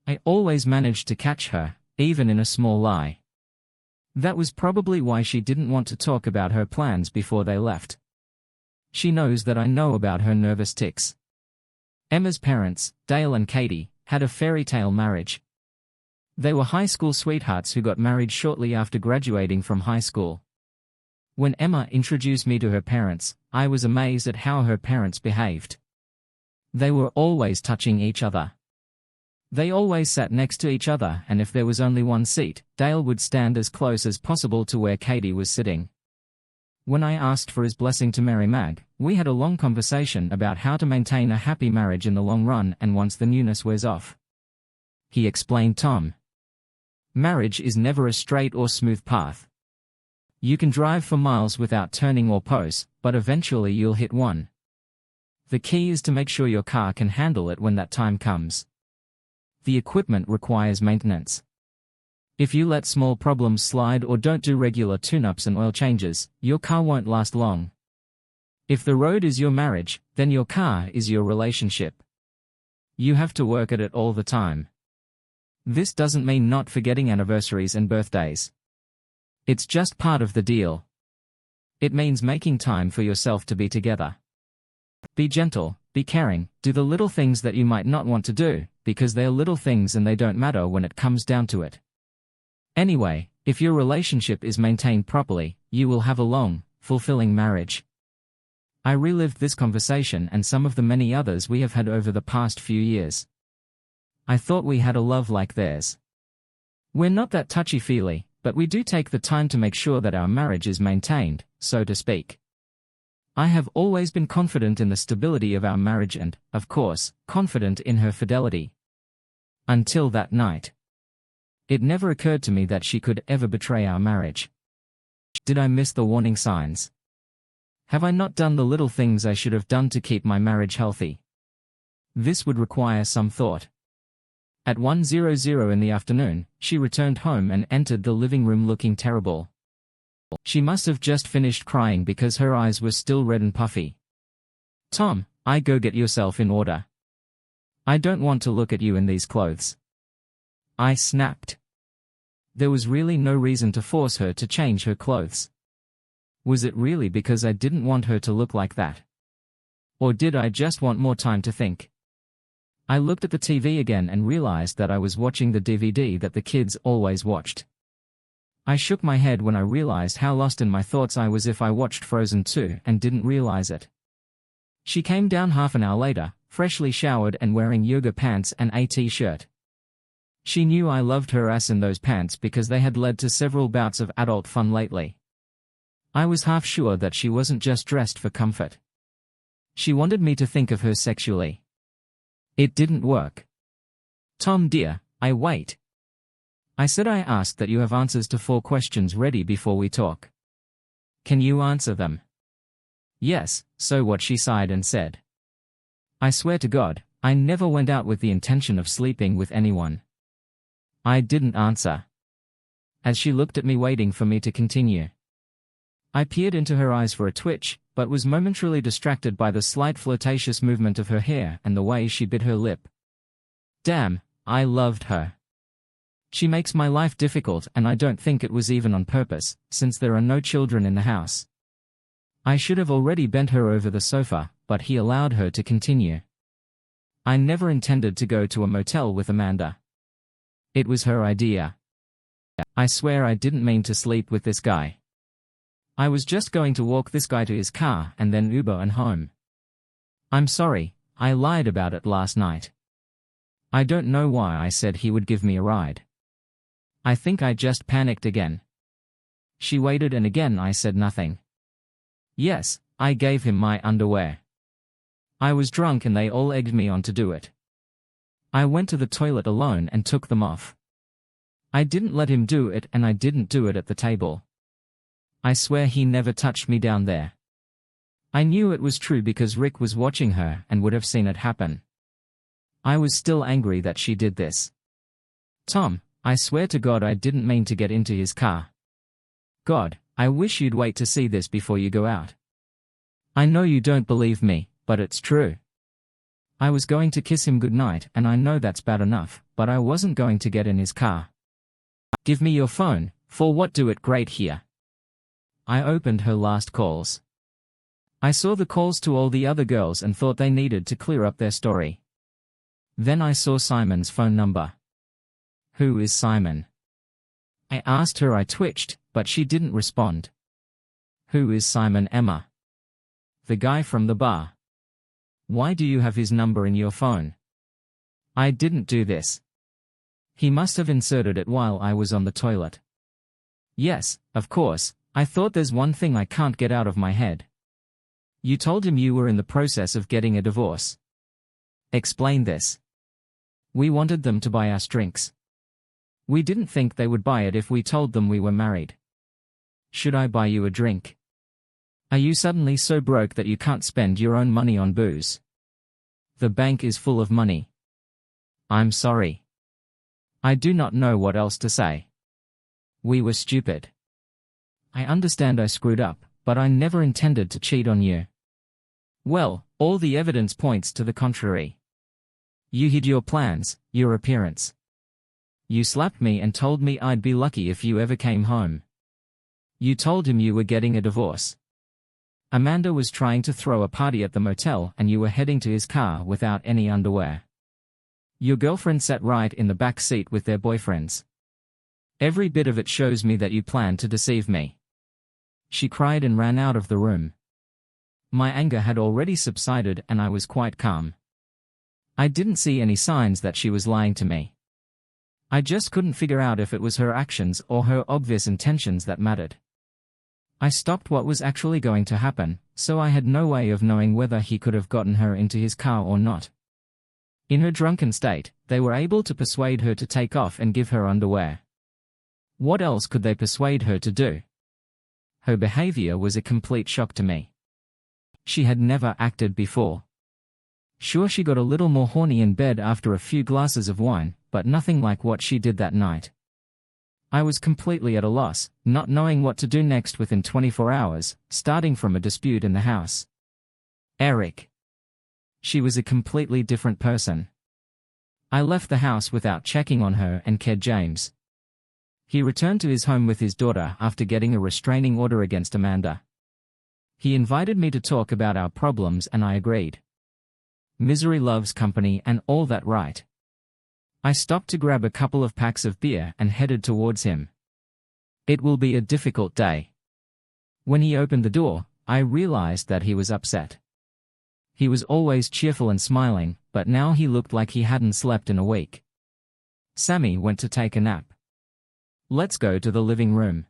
I always managed to catch her, even in a small lie. That was probably why she didn't want to talk about her plans before they left. She knows that I know about her nervous tics. Emma's parents, Dale and Katie, had a fairy tale marriage. They were high school sweethearts who got married shortly after graduating from high school. When Emma introduced me to her parents, I was amazed at how her parents behaved. They were always touching each other. They always sat next to each other, and if there was only one seat, Dale would stand as close as possible to where Katie was sitting. When I asked for his blessing to marry Mag, we had a long conversation about how to maintain a happy marriage in the long run and once the newness wears off. He explained, Tom. Marriage is never a straight or smooth path. You can drive for miles without turning or pause, but eventually you'll hit one. The key is to make sure your car can handle it when that time comes. The equipment requires maintenance. If you let small problems slide or don't do regular tune-ups and oil changes, your car won't last long. If the road is your marriage, then your car is your relationship. You have to work at it all the time. This doesn't mean not forgetting anniversaries and birthdays. It's just part of the deal. It means making time for yourself to be together. Be gentle, be caring, do the little things that you might not want to do, because they're little things and they don't matter when it comes down to it. Anyway, if your relationship is maintained properly, you will have a long, fulfilling marriage. I relived this conversation and some of the many others we have had over the past few years. I thought we had a love like theirs. We're not that touchy-feely, but we do take the time to make sure that our marriage is maintained, so to speak. I have always been confident in the stability of our marriage and, of course, confident in her fidelity. Until that night. It never occurred to me that she could ever betray our marriage. Did I miss the warning signs? Have I not done the little things I should have done to keep my marriage healthy? This would require some thought. At 1:00 in the afternoon, she returned home and entered the living room looking terrible. She must have just finished crying because her eyes were still red and puffy. Tom, go get yourself in order. I don't want to look at you in these clothes. I snapped. There was really no reason to force her to change her clothes. Was it really because I didn't want her to look like that? Or did I just want more time to think? I looked at the TV again and realized that I was watching the DVD that the kids always watched. I shook my head when I realized how lost in my thoughts I was if I watched Frozen 2 and didn't realize it. She came down half an hour later, freshly showered and wearing yoga pants and a t-shirt. She knew I loved her ass in those pants because they had led to several bouts of adult fun lately. I was half sure that she wasn't just dressed for comfort. She wanted me to think of her sexually. It didn't work. Tom dear, wait. I said I asked that you have answers to 4 questions ready before we talk. Can you answer them? Yes, so what? She sighed and said. I swear to God, I never went out with the intention of sleeping with anyone. I didn't answer. As she looked at me waiting for me to continue. I peered into her eyes for a twitch, but was momentarily distracted by the slight flirtatious movement of her hair and the way she bit her lip. Damn, I loved her. She makes my life difficult and I don't think it was even on purpose, since there are no children in the house. I should have already bent her over the sofa, but he allowed her to continue. I never intended to go to a motel with Amanda. It was her idea. I swear I didn't mean to sleep with this guy. I was just going to walk this guy to his car and then Uber and home. I'm sorry, I lied about it last night. I don't know why I said he would give me a ride. I think I just panicked again. She waited and again I said nothing. Yes, I gave him my underwear. I was drunk and they all egged me on to do it. I went to the toilet alone and took them off. I didn't let him do it and I didn't do it at the table. I swear he never touched me down there. I knew it was true because Rick was watching her and would have seen it happen. I was still angry that she did this. Tom, I swear to God I didn't mean to get into his car. God, I wish you'd wait to see this before you go out. I know you don't believe me, but it's true. I was going to kiss him goodnight and I know that's bad enough, but I wasn't going to get in his car. Give me your phone, for what do it great here. I opened her last calls. I saw the calls to all the other girls and thought they needed to clear up their story. Then I saw Simon's phone number. Who is Simon? I asked her. I twitched, but she didn't respond. Who is Simon, Emma? The guy from the bar. Why do you have his number in your phone? I didn't do this. He must have inserted it while I was on the toilet. Yes, of course, I thought there's one thing I can't get out of my head. You told him you were in the process of getting a divorce. Explain this. We wanted them to buy us drinks. We didn't think they would buy it if we told them we were married. Should I buy you a drink? Are you suddenly so broke that you can't spend your own money on booze? The bank is full of money. I'm sorry. I do not know what else to say. We were stupid. I understand I screwed up, but I never intended to cheat on you. Well, all the evidence points to the contrary. You hid your plans, your appearance. You slapped me and told me I'd be lucky if you ever came home. You told him you were getting a divorce. Amanda was trying to throw a party at the motel and you were heading to his car without any underwear. Your girlfriend sat right in the back seat with their boyfriends. Every bit of it shows me that you planned to deceive me. She cried and ran out of the room. My anger had already subsided and I was quite calm. I didn't see any signs that she was lying to me. I just couldn't figure out if it was her actions or her obvious intentions that mattered. I stopped what was actually going to happen, so I had no way of knowing whether he could have gotten her into his car or not. In her drunken state, they were able to persuade her to take off and give her underwear. What else could they persuade her to do? Her behavior was a complete shock to me. She had never acted before. Sure, she got a little more horny in bed after a few glasses of wine, but nothing like what she did that night. I was completely at a loss, not knowing what to do next within 24 hours, starting from a dispute in the house. Eric. She was a completely different person. I left the house without checking on her and Ked James. He returned to his home with his daughter after getting a restraining order against Amanda. He invited me to talk about our problems and I agreed. Misery loves company and all that, right? I stopped to grab a couple of packs of beer and headed towards him. It will be a difficult day. When he opened the door, I realized that he was upset. He was always cheerful and smiling, but now he looked like he hadn't slept in a week. Sammy went to take a nap. Let's go to the living room.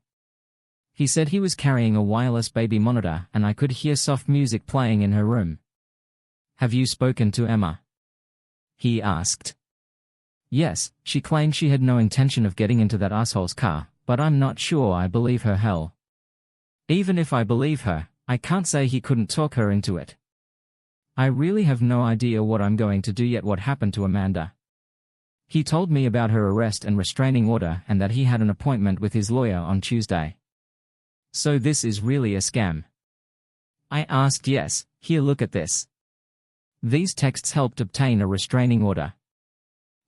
He said he was carrying a wireless baby monitor and I could hear soft music playing in her room. Have you spoken to Emma? He asked. Yes, she claimed she had no intention of getting into that asshole's car, but I'm not sure I believe her. Hell. Even if I believe her, I can't say he couldn't talk her into it. I really have no idea what I'm going to do yet. What happened to Amanda? He told me about her arrest and restraining order and that he had an appointment with his lawyer on Tuesday. So this is really a scam? I asked. Yes, here, look at this. These texts helped obtain a restraining order.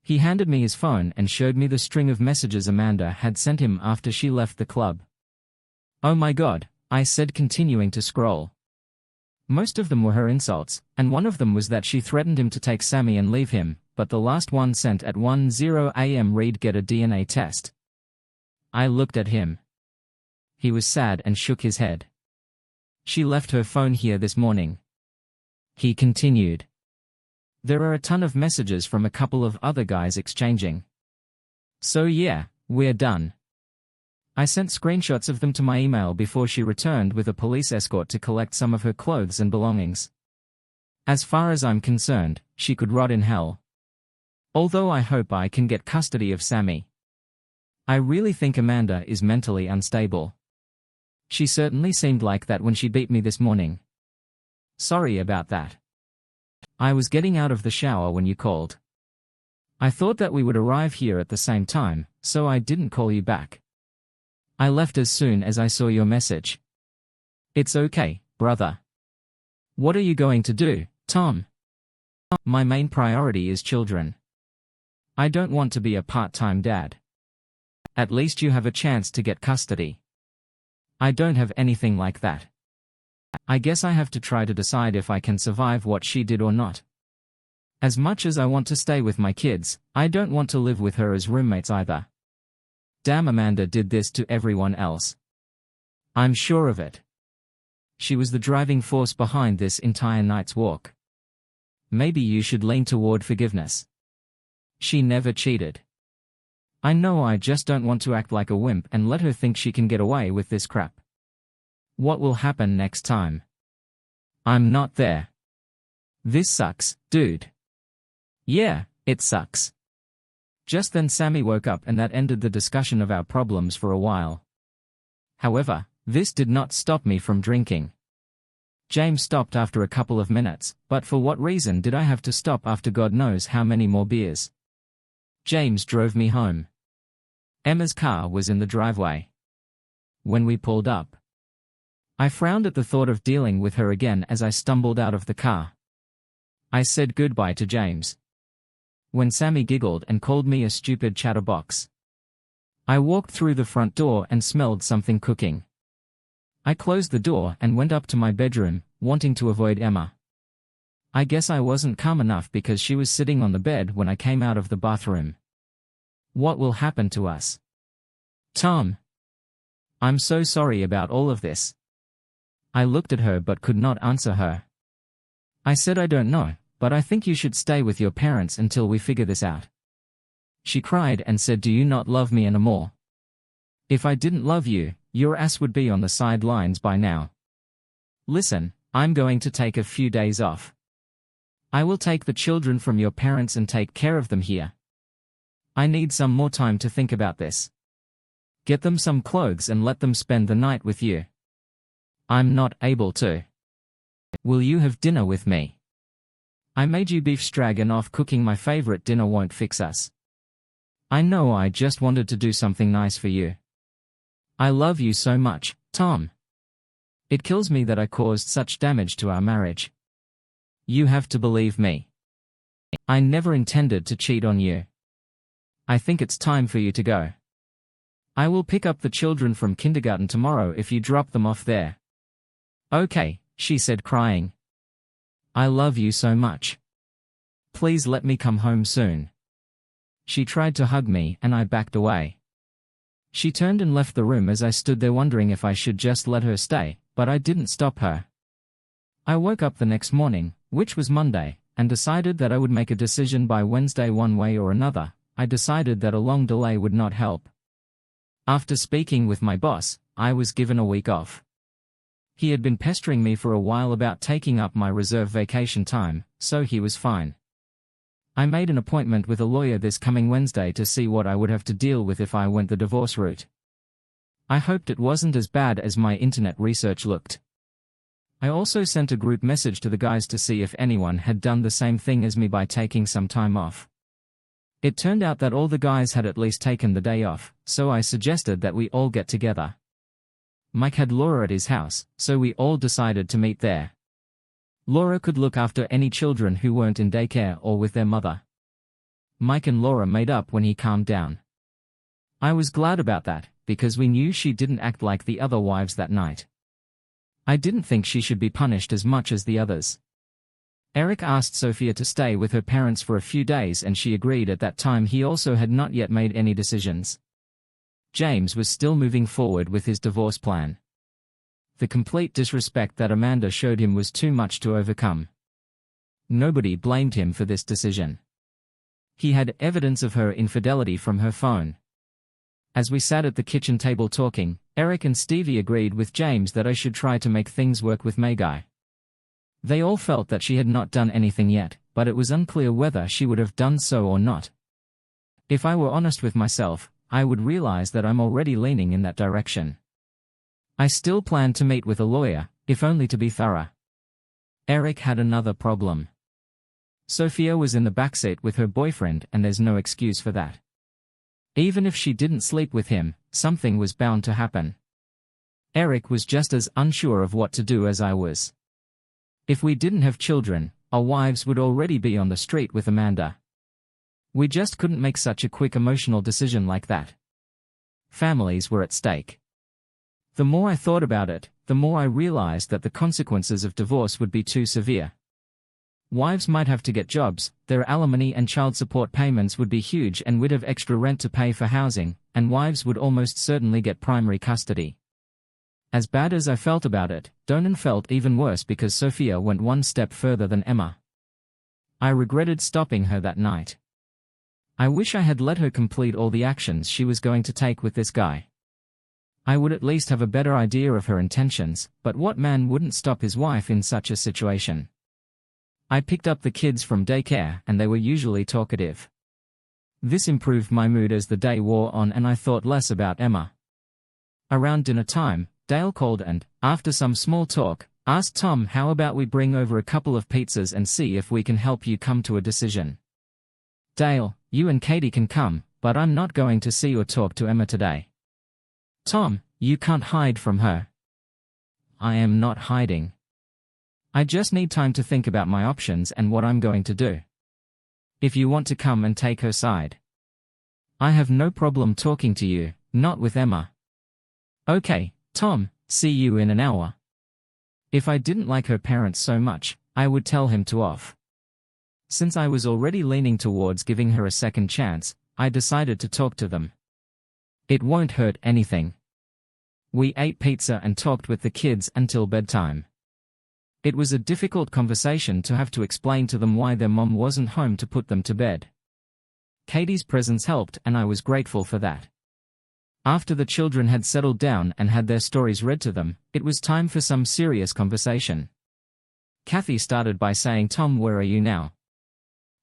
He handed me his phone and showed me the string of messages Amanda had sent him after she left the club. Oh my God, I said, continuing to scroll. Most of them were her insults, and one of them was that she threatened him to take Sammy and leave him, but the last one sent at 1:00 a.m. read, get a DNA test. I looked at him. He was sad and shook his head. She left her phone here this morning. He continued. There are a ton of messages from a couple of other guys exchanging. So yeah, we're done. I sent screenshots of them to my email before she returned with a police escort to collect some of her clothes and belongings. As far as I'm concerned, she could rot in hell. Although I hope I can get custody of Sammy. I really think Amanda is mentally unstable. She certainly seemed like that when she beat me this morning. Sorry about that. I was getting out of the shower when you called. I thought that we would arrive here at the same time, so I didn't call you back. I left as soon as I saw your message. It's okay, brother. What are you going to do, Tom? My main priority is children. I don't want to be a part-time dad. At least you have a chance to get custody. I don't have anything like that. I guess I have to try to decide if I can survive what she did or not. As much as I want to stay with my kids, I don't want to live with her as roommates either. Damn, Amanda did this to everyone else. I'm sure of it. She was the driving force behind this entire night's walk. Maybe you should lean toward forgiveness. She never cheated. I know, I just don't want to act like a wimp and let her think she can get away with this crap. What will happen next time? I'm not there. This sucks, dude. Yeah, it sucks. Just then Sammy woke up and that ended the discussion of our problems for a while. However, this did not stop me from drinking. James stopped after a couple of minutes, but for what reason did I have to stop after God knows how many more beers? James drove me home. Emma's car was in the driveway. When we pulled up, I frowned at the thought of dealing with her again as I stumbled out of the car. I said goodbye to James. When Sammy giggled and called me a stupid chatterbox, I walked through the front door and smelled something cooking. I closed the door and went up to my bedroom, wanting to avoid Emma. I guess I wasn't calm enough because she was sitting on the bed when I came out of the bathroom. What will happen to us? Tom. I'm so sorry about all of this. I looked at her but could not answer her. I said I don't know, but I think you should stay with your parents until we figure this out. She cried and said, do you not love me anymore? If I didn't love you, your ass would be on the sidelines by now. Listen, I'm going to take a few days off. I will take the children from your parents and take care of them here. I need some more time to think about this. Get them some clothes and let them spend the night with you. I'm not able to. Will you have dinner with me? I made you beef stroganoff. Cooking my favorite dinner won't fix us. I know I just wanted to do something nice for you. I love you so much, Tom. It kills me that I caused such damage to our marriage. You have to believe me. I never intended to cheat on you. I think it's time for you to go. I will pick up the children from kindergarten tomorrow if you drop them off there. Okay, she said, crying. I love you so much. Please let me come home soon. She tried to hug me and I backed away. She turned and left the room as I stood there wondering if I should just let her stay, but I didn't stop her. I woke up the next morning, which was Monday, and decided that I would make a decision by Wednesday one way or another. I decided that a long delay would not help. After speaking with my boss, I was given a week off. He had been pestering me for a while about taking up my reserve vacation time, so he was fine. I made an appointment with a lawyer this coming Wednesday to see what I would have to deal with if I went the divorce route. I hoped it wasn't as bad as my internet research looked. I also sent a group message to the guys to see if anyone had done the same thing as me by taking some time off. It turned out that all the guys had at least taken the day off, so I suggested that we all get together. Mike had Laura at his house, so we all decided to meet there. Laura could look after any children who weren't in daycare or with their mother. Mike and Laura made up when he calmed down. I was glad about that, because we knew she didn't act like the other wives that night. I didn't think she should be punished as much as the others. Eric asked Sophia to stay with her parents for a few days and she agreed. At that time he also had not yet made any decisions. James was still moving forward with his divorce plan. The complete disrespect that Amanda showed him was too much to overcome. Nobody blamed him for this decision. He had evidence of her infidelity from her phone. As we sat at the kitchen table talking, Eric and Stevie agreed with James that I should try to make things work with Megai. They all felt that she had not done anything yet, but it was unclear whether she would have done so or not. If I were honest with myself, I would realize that I'm already leaning in that direction. I still planned to meet with a lawyer, if only to be thorough. Eric had another problem. Sophia was in the backseat with her boyfriend and there's no excuse for that. Even if she didn't sleep with him, something was bound to happen. Eric was just as unsure of what to do as I was. If we didn't have children, our wives would already be on the street with Amanda. We just couldn't make such a quick emotional decision like that. Families were at stake. The more I thought about it, the more I realized that the consequences of divorce would be too severe. Wives might have to get jobs, their alimony and child support payments would be huge and we'd have extra rent to pay for housing, and wives would almost certainly get primary custody. As bad as I felt about it, Donan felt even worse because Sophia went one step further than Emma. I regretted stopping her that night. I wish I had let her complete all the actions she was going to take with this guy. I would at least have a better idea of her intentions, but what man wouldn't stop his wife in such a situation? I picked up the kids from daycare and they were usually talkative. This improved my mood as the day wore on and I thought less about Emma. Around dinner time, Dale called and, after some small talk, asked Tom, how about we bring over a couple of pizzas and see if we can help you come to a decision. Dale, you and Katie can come, but I'm not going to see or talk to Emma today. Tom, you can't hide from her. I am not hiding. I just need time to think about my options and what I'm going to do. If you want to come and take her side. I have no problem talking to you, not with Emma. Okay, Tom, see you in an hour. If I didn't like her parents so much, I would tell him to off. Since I was already leaning towards giving her a second chance, I decided to talk to them. It won't hurt anything. We ate pizza and talked with the kids until bedtime. It was a difficult conversation to have to explain to them why their mom wasn't home to put them to bed. Katie's presence helped and I was grateful for that. After the children had settled down and had their stories read to them, it was time for some serious conversation. Kathy started by saying, Tom, where are you now?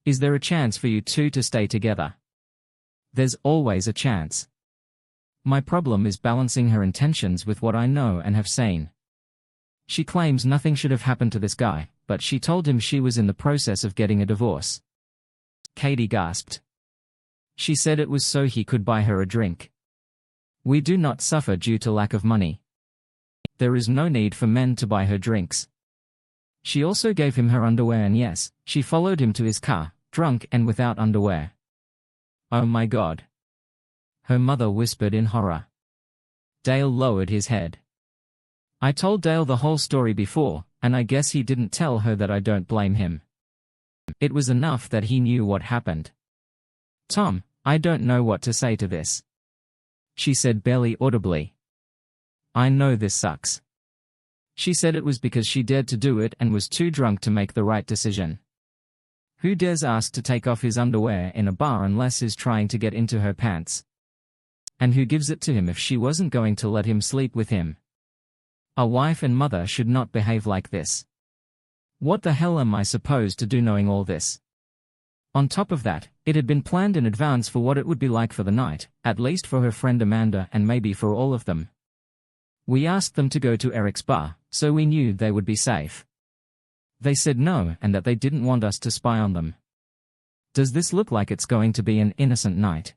Is there a chance for you two to stay together? There's always a chance. My problem is balancing her intentions with what I know and have seen. She claims nothing should have happened to this guy, but she told him she was in the process of getting a divorce. Katie gasped. She said it was so he could buy her a drink. We do not suffer due to lack of money. There is no need for men to buy her drinks. She also gave him her underwear and yes, she followed him to his car, drunk and without underwear. Oh my God. Her mother whispered in horror. Dale lowered his head. I told Dale the whole story before, and I guess he didn't tell her that I don't blame him. It was enough that he knew what happened. Tom, I don't know what to say to this. She said barely audibly. I know this sucks. She said it was because she dared to do it and was too drunk to make the right decision. Who dares ask to take off his underwear in a bar unless he's trying to get into her pants? And who gives it to him if she wasn't going to let him sleep with him? A wife and mother should not behave like this. What the hell am I supposed to do knowing all this? On top of that, it had been planned in advance for what it would be like for the night, at least for her friend Amanda and maybe for all of them. We asked them to go to Eric's bar, so we knew they would be safe. They said no and that they didn't want us to spy on them. Does this look like it's going to be an innocent night?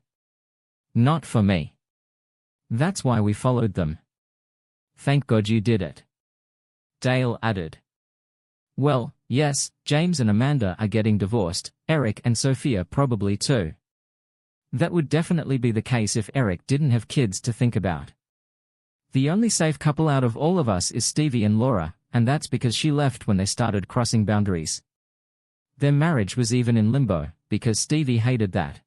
Not for me. That's why we followed them. Thank God you did it. Dale added. Well, yes, James and Amanda are getting divorced, Eric and Sophia probably too. That would definitely be the case if Eric didn't have kids to think about. The only safe couple out of all of us is Stevie and Laura, and that's because she left when they started crossing boundaries. Their marriage was even in limbo, because Stevie hated that.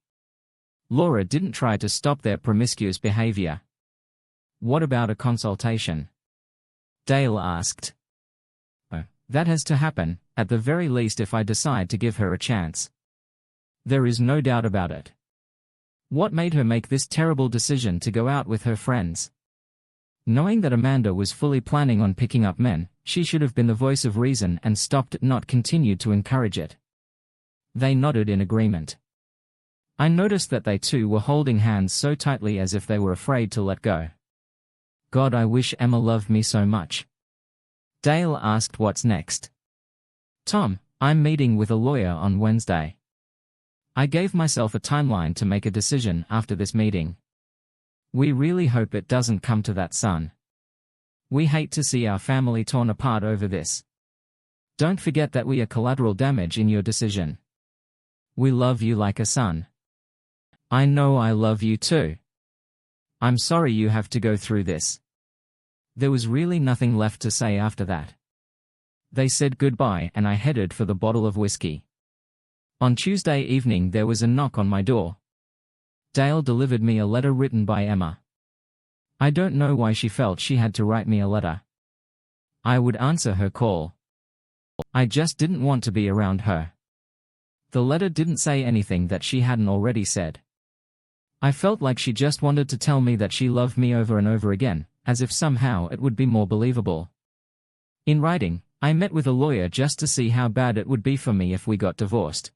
Laura didn't try to stop their promiscuous behavior. What about a consultation? Dale asked. Oh, that has to happen, at the very least if I decide to give her a chance. There is no doubt about it. What made her make this terrible decision to go out with her friends? Knowing that Amanda was fully planning on picking up men, she should have been the voice of reason and stopped it, not continued to encourage it. They nodded in agreement. I noticed that they too were holding hands so tightly as if they were afraid to let go. God, I wish Emma loved me so much. Dale asked what's next. Tom, I'm meeting with a lawyer on Wednesday. I gave myself a timeline to make a decision after this meeting. We really hope it doesn't come to that, son. We hate to see our family torn apart over this. Don't forget that we are collateral damage in your decision. We love you like a son. I know I love you too. I'm sorry you have to go through this. There was really nothing left to say after that. They said goodbye and I headed for the bottle of whiskey. On Tuesday evening there was a knock on my door. Dale delivered me a letter written by Emma. I don't know why she felt she had to write me a letter. I would answer her call. I just didn't want to be around her. The letter didn't say anything that she hadn't already said. I felt like she just wanted to tell me that she loved me over and over again, as if somehow it would be more believable. In writing, I met with a lawyer just to see how bad it would be for me if we got divorced.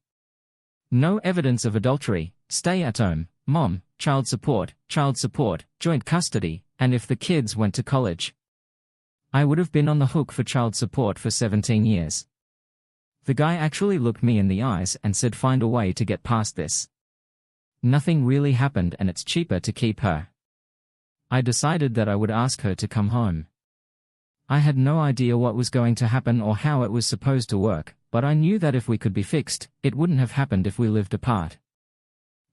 No evidence of adultery, stay at home, mom, child support, joint custody, and if the kids went to college. I would have been on the hook for child support for 17 years. The guy actually looked me in the eyes and said, find a way to get past this. Nothing really happened and it's cheaper to keep her. I decided that I would ask her to come home. I had no idea what was going to happen or how it was supposed to work, but I knew that if we could be fixed, it wouldn't have happened if we lived apart.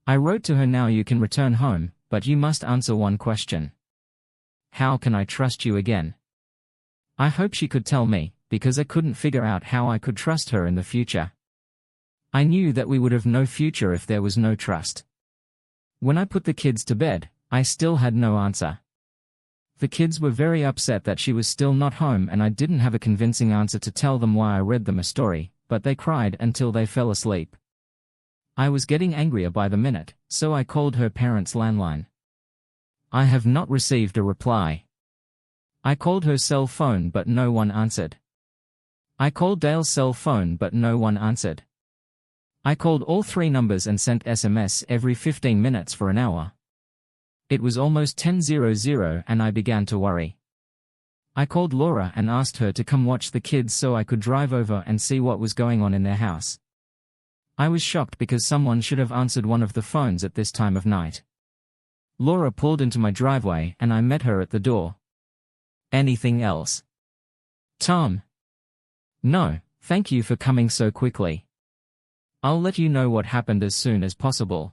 I wrote to her, now you can return home, but you must answer one question. How can I trust you again? I hope she could tell me, because I couldn't figure out how I could trust her in the future. I knew that we would have no future if there was no trust. When I put the kids to bed, I still had no answer. The kids were very upset that she was still not home and I didn't have a convincing answer to tell them why I read them a story, but they cried until they fell asleep. I was getting angrier by the minute, so I called her parents' landline. I have not received a reply. I called her cell phone but no one answered. I called Dale's cell phone but no one answered. I called all 3 numbers and sent SMS every 15 minutes for an hour. It was almost 10:00 and I began to worry. I called Laura and asked her to come watch the kids so I could drive over and see what was going on in their house. I was shocked because someone should have answered one of the phones at this time of night. Laura pulled into my driveway and I met her at the door. Anything else? Tom? No, thank you for coming so quickly. I'll let you know what happened as soon as possible.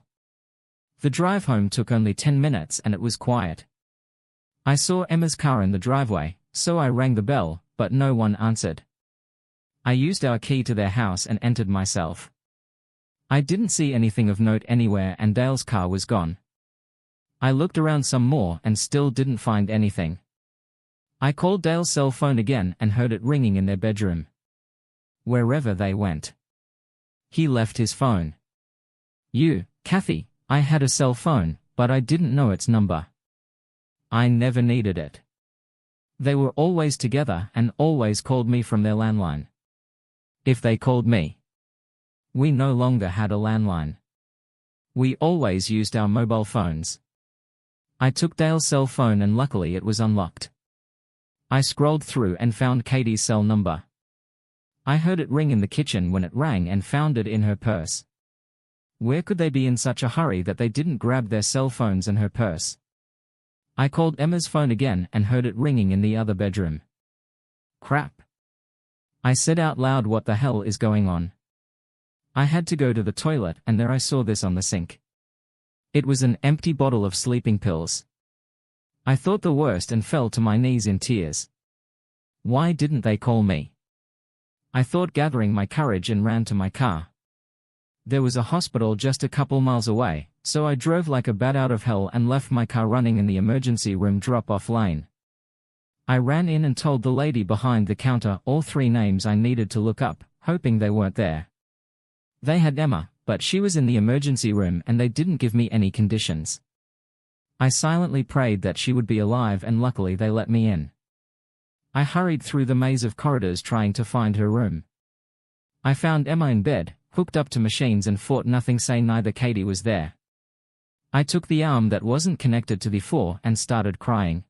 The drive home took only 10 minutes and it was quiet. I saw Emma's car in the driveway, so I rang the bell, but no one answered. I used our key to their house and entered myself. I didn't see anything of note anywhere and Dale's car was gone. I looked around some more and still didn't find anything. I called Dale's cell phone again and heard it ringing in their bedroom. Wherever they went. He left his phone. Kathy, I had a cell phone, but I didn't know its number. I never needed it. They were always together and always called me from their landline. If they called me. We no longer had a landline. We always used our mobile phones. I took Dale's cell phone and luckily it was unlocked. I scrolled through and found Katie's cell number. I heard it ring in the kitchen when it rang and found it in her purse. Where could they be in such a hurry that they didn't grab their cell phones and her purse? I called Emma's phone again and heard it ringing in the other bedroom. Crap. I said out loud, what the hell is going on? I had to go to the toilet and there I saw this on the sink. It was an empty bottle of sleeping pills. I thought the worst and fell to my knees in tears. Why didn't they call me? I thought, gathering my courage, and ran to my car. There was a hospital just a couple miles away, so I drove like a bat out of hell and left my car running in the emergency room drop-off lane. I ran in and told the lady behind the counter all 3 names I needed to look up, hoping they weren't there. They had Emma, but she was in the emergency room and they didn't give me any conditions. I silently prayed that she would be alive and luckily they let me in. I hurried through the maze of corridors trying to find her room. I found Emma in bed, hooked up to machines and fought nothing, say neither Katie was there. I took the arm that wasn't connected to the floor and started crying.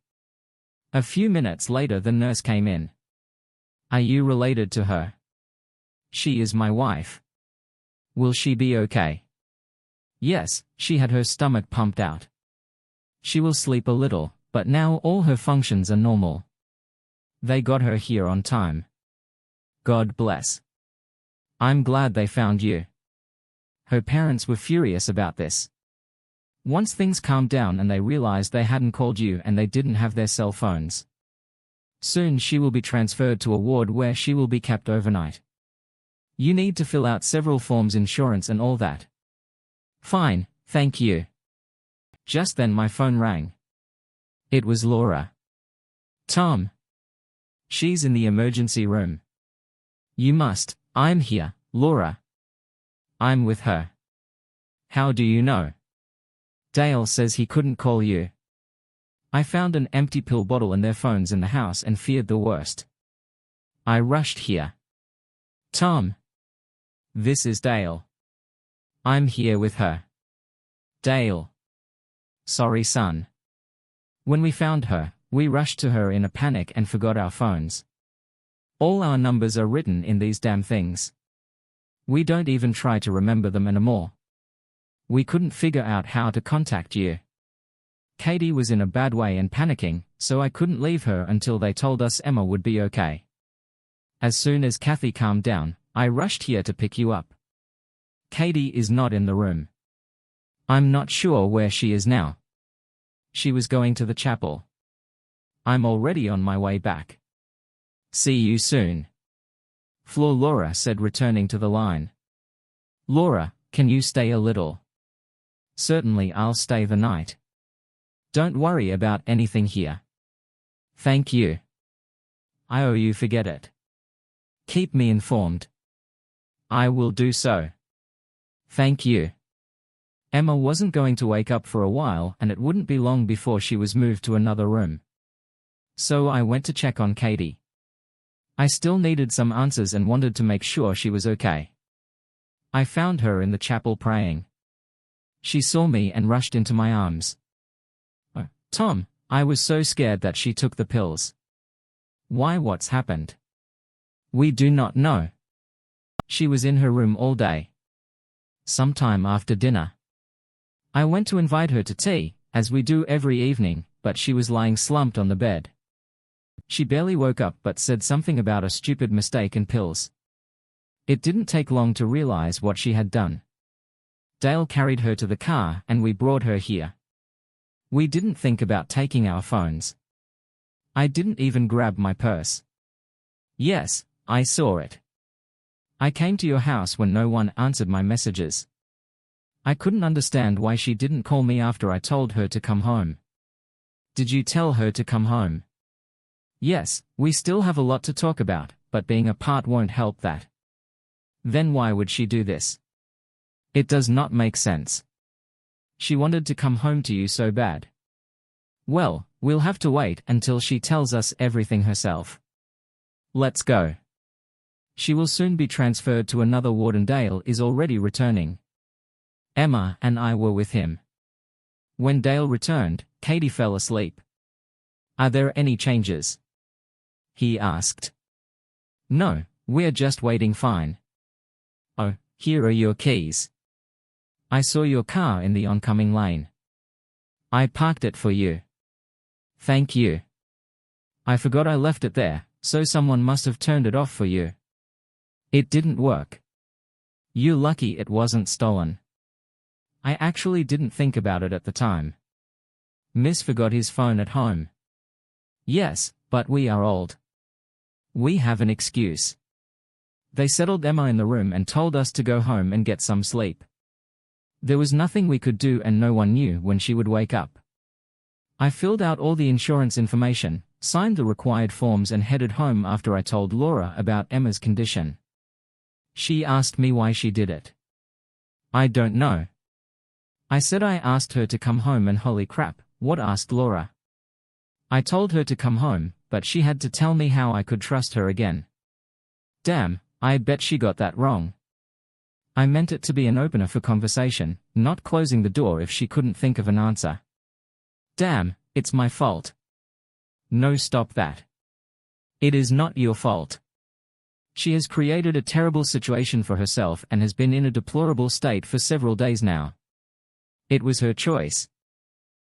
A few minutes later the nurse came in. Are you related to her? She is my wife. Will she be okay? Yes, she had her stomach pumped out. She will sleep a little, but now all her functions are normal. They got her here on time. God bless. I'm glad they found you. Her parents were furious about this. Once things calmed down and they realized they hadn't called you and they didn't have their cell phones. Soon she will be transferred to a ward where she will be kept overnight. You need to fill out several forms, insurance and all that. Fine, thank you. Just then my phone rang. It was Laura. Tom. She's in the emergency room. I'm here, Laura. I'm with her. How do you know? Dale says he couldn't call you. I found an empty pill bottle and their phones in the house and feared the worst. I rushed here. Tom. This is Dale. I'm here with her. Dale. Sorry, son. When we found her, we rushed to her in a panic and forgot our phones. All our numbers are written in these damn things. We don't even try to remember them anymore. We couldn't figure out how to contact you. Katie was in a bad way and panicking, so I couldn't leave her until they told us Emma would be okay. As soon as Kathy calmed down, I rushed here to pick you up. Katie is not in the room. I'm not sure where she is now. She was going to the chapel. I'm already on my way back. See you soon. Floor Laura said, returning to the line. Laura, can you stay a little? Certainly, I'll stay the night. Don't worry about anything here. Thank you. I owe you, forget it. Keep me informed. I will do so. Thank you. Emma wasn't going to wake up for a while, and it wouldn't be long before she was moved to another room. So I went to check on Katie. I still needed some answers and wanted to make sure she was okay. I found her in the chapel praying. She saw me and rushed into my arms. Oh, Tom, I was so scared that she took the pills. Why, what's happened? We do not know. She was in her room all day. Sometime after dinner. I went to invite her to tea, as we do every evening, but she was lying slumped on the bed. She barely woke up but said something about a stupid mistake and pills. It didn't take long to realize what she had done. Dale carried her to the car and we brought her here. We didn't think about taking our phones. I didn't even grab my purse. Yes, I saw it. I came to your house when no one answered my messages. I couldn't understand why she didn't call me after I told her to come home. Did you tell her to come home? Yes, we still have a lot to talk about, but being apart won't help that. Then why would she do this? It does not make sense. She wanted to come home to you so bad. Well, we'll have to wait until she tells us everything herself. Let's go. She will soon be transferred to another ward and Dale is already returning. Emma and I were with him. When Dale returned, Katie fell asleep. Are there any changes? He asked. No, we're just waiting fine. Oh, here are your keys. I saw your car in the oncoming lane. I parked it for you. Thank you. I forgot I left it there, so someone must have turned it off for you. It didn't work. You're lucky it wasn't stolen. I actually didn't think about it at the time. Miss forgot his phone at home. Yes, but we are old. We have an excuse. They settled Emma in the room and told us to go home and get some sleep. There was nothing we could do and no one knew when she would wake up. I filled out all the insurance information, signed the required forms and headed home after I told Laura about Emma's condition. She asked me why she did it. I don't know. I said I asked her to come home and holy crap, what asked Laura? I told her to come home, but she had to tell me how I could trust her again. Damn, I bet she got that wrong. I meant it to be an opener for conversation, not closing the door if she couldn't think of an answer. Damn, it's my fault. No, stop that. It is not your fault. She has created a terrible situation for herself and has been in a deplorable state for several days now. It was her choice.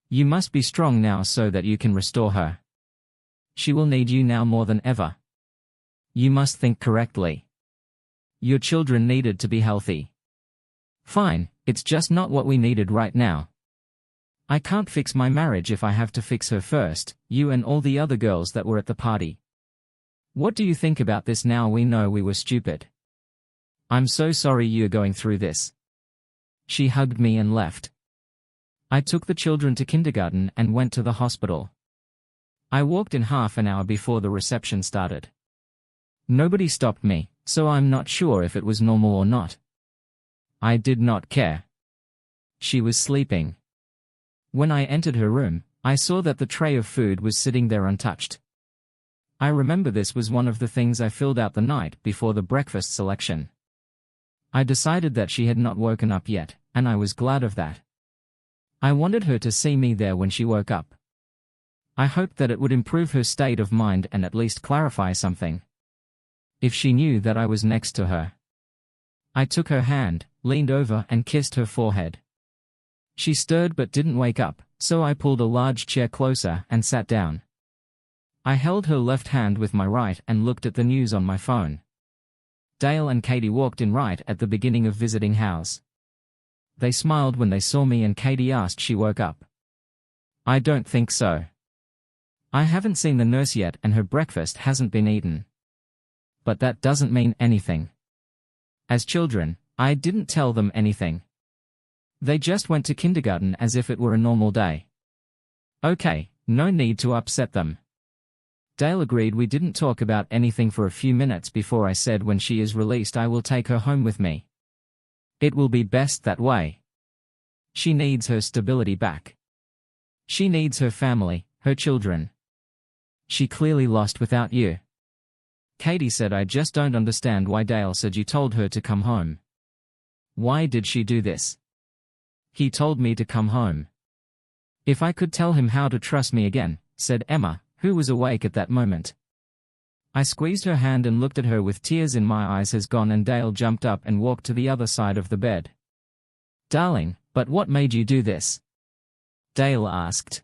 You must be strong now so that you can restore her. She will need you now more than ever. You must think correctly. Your children needed to be healthy. Fine, it's just not what we needed right now. I can't fix my marriage if I have to fix her first, you and all the other girls that were at the party. What do you think about this now we know we were stupid? I'm so sorry you're going through this. She hugged me and left. I took the children to kindergarten and went to the hospital. I walked in half an hour before the reception started. Nobody stopped me, so I'm not sure if it was normal or not. I did not care. She was sleeping. When I entered her room, I saw that the tray of food was sitting there untouched. I remember this was one of the things I filled out the night before the breakfast selection. I decided that she had not woken up yet, and I was glad of that. I wanted her to see me there when she woke up. I hoped that it would improve her state of mind and at least clarify something. If she knew that I was next to her. I took her hand, leaned over and kissed her forehead. She stirred but didn't wake up, so I pulled a large chair closer and sat down. I held her left hand with my right and looked at the news on my phone. Dale and Katie walked in right at the beginning of visiting hours. They smiled when they saw me and Katie asked she woke up. I don't think so. I haven't seen the nurse yet and her breakfast hasn't been eaten. But that doesn't mean anything. As children, I didn't tell them anything. They just went to kindergarten as if it were a normal day. Okay, no need to upset them. Dale agreed. We didn't talk about anything for a few minutes before I said when she is released I will take her home with me. It will be best that way. She needs her stability back. She needs her family, her children. She clearly lost without you. Katie said, I just don't understand why Dale said you told her to come home. Why did she do this? He told me to come home. If I could tell him how to trust me again, said Emma, who was awake at that moment. I squeezed her hand and looked at her with tears in my eyes. Has gone, and Dale jumped up and walked to the other side of the bed. Darling, but what made you do this? Dale asked.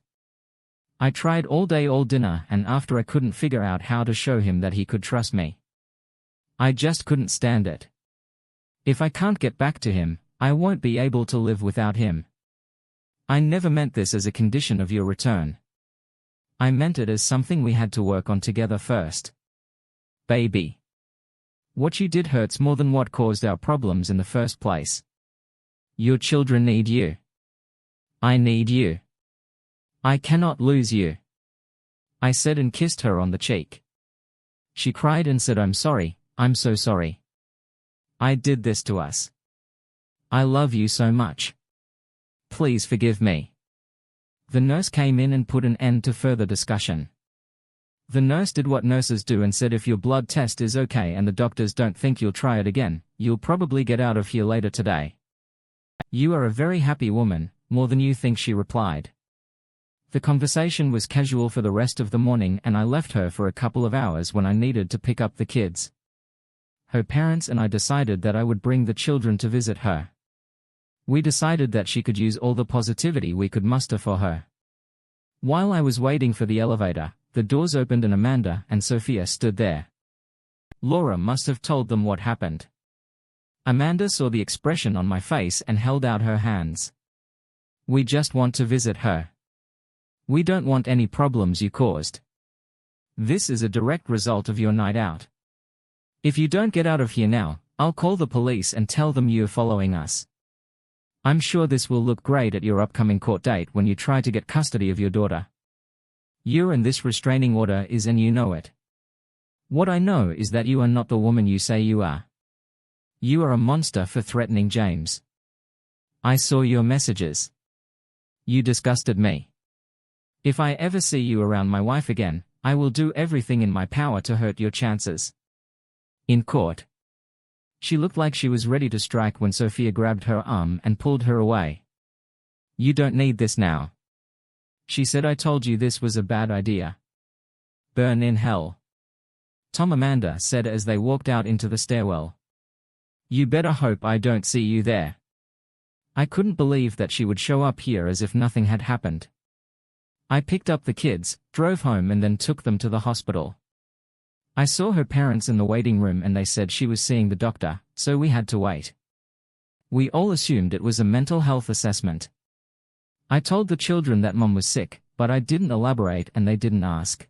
I tried all day all dinner and after I couldn't figure out how to show him that he could trust me. I just couldn't stand it. If I can't get back to him, I won't be able to live without him. I never meant this as a condition of your return. I meant it as something we had to work on together first. Baby. What you did hurts more than what caused our problems in the first place. Your children need you. I need you. I cannot lose you. I said and kissed her on the cheek. She cried and said, I'm sorry, I'm so sorry. I did this to us. I love you so much. Please forgive me. The nurse came in and put an end to further discussion. The nurse did what nurses do and said, if your blood test is okay and the doctors don't think you'll try it again, you'll probably get out of here later today. You are a very happy woman, more than you think, she replied. The conversation was casual for the rest of the morning and I left her for a couple of hours when I needed to pick up the kids. Her parents and I decided that I would bring the children to visit her. We decided that she could use all the positivity we could muster for her. While I was waiting for the elevator, the doors opened and Amanda and Sophia stood there. Laura must have told them what happened. Amanda saw the expression on my face and held out her hands. We just want to visit her. We don't want any problems you caused. This is a direct result of your night out. If you don't get out of here now, I'll call the police and tell them you're following us. I'm sure this will look great at your upcoming court date when you try to get custody of your daughter. You're in this restraining order is and you know it. What I know is that you are not the woman you say you are. You are a monster for threatening James. I saw your messages. You disgusted me. If I ever see you around my wife again, I will do everything in my power to hurt your chances. In court. She looked like she was ready to strike when Sophia grabbed her arm and pulled her away. You don't need this now. She said, I told you this was a bad idea. Burn in hell. Tom, Amanda said as they walked out into the stairwell. You better hope I don't see you there. I couldn't believe that she would show up here as if nothing had happened. I picked up the kids, drove home and then took them to the hospital. I saw her parents in the waiting room and they said she was seeing the doctor, so we had to wait. We all assumed it was a mental health assessment. I told the children that Mom was sick, but I didn't elaborate and they didn't ask.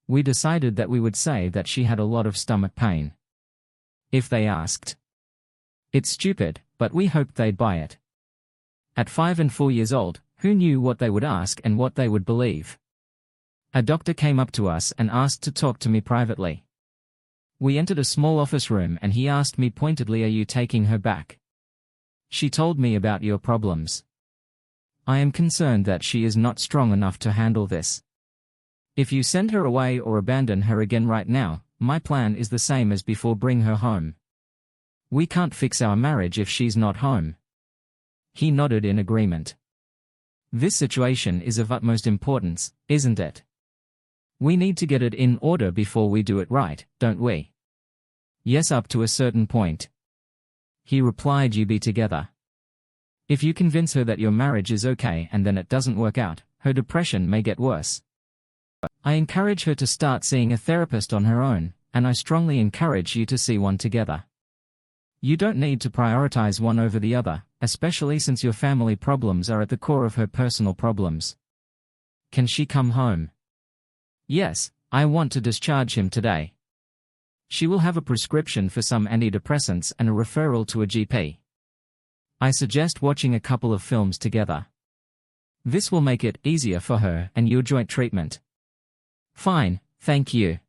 We decided that we would say that she had a lot of stomach pain. If they asked. It's stupid, but we hoped they'd buy it. At 5 and 4 years old, who knew what they would ask and what they would believe? A doctor came up to us and asked to talk to me privately. We entered a small office room and he asked me pointedly, are you taking her back? She told me about your problems. I am concerned that she is not strong enough to handle this. If you send her away or abandon her again right now, my plan is the same as before: bring her home. We can't fix our marriage if she's not home. He nodded in agreement. This situation is of utmost importance, isn't it? We need to get it in order before we do it right, don't we? Yes, up to a certain point. He replied, you be together. If you convince her that your marriage is okay and then it doesn't work out, her depression may get worse. I encourage her to start seeing a therapist on her own, and I strongly encourage you to see one together. You don't need to prioritize one over the other, especially since your family problems are at the core of her personal problems. Can she come home? Yes, I want to discharge him today. She will have a prescription for some antidepressants and a referral to a GP. I suggest watching a couple of films together. This will make it easier for her and your joint treatment. Fine, thank you.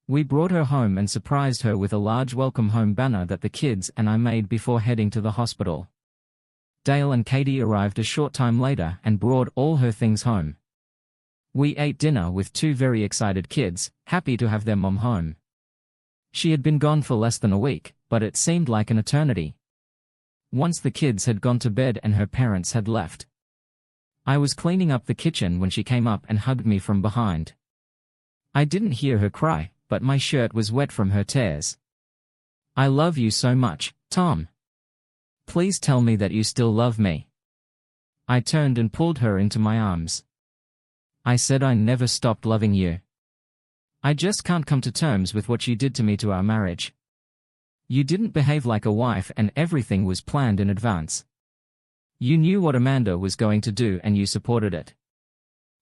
We brought her home and surprised her with a large welcome home banner that the kids and I made before heading to the hospital. Dale and Katie arrived a short time later and brought all her things home. We ate dinner with two very excited kids, happy to have their mom home. She had been gone for less than a week, but it seemed like an eternity. Once the kids had gone to bed and her parents had left. I was cleaning up the kitchen when she came up and hugged me from behind. I didn't hear her cry, but my shirt was wet from her tears. I love you so much, Tom. Please tell me that you still love me. I turned and pulled her into my arms. I said I never stopped loving you. I just can't come to terms with what you did to me to our marriage. You didn't behave like a wife and everything was planned in advance. You knew what Amanda was going to do and you supported it.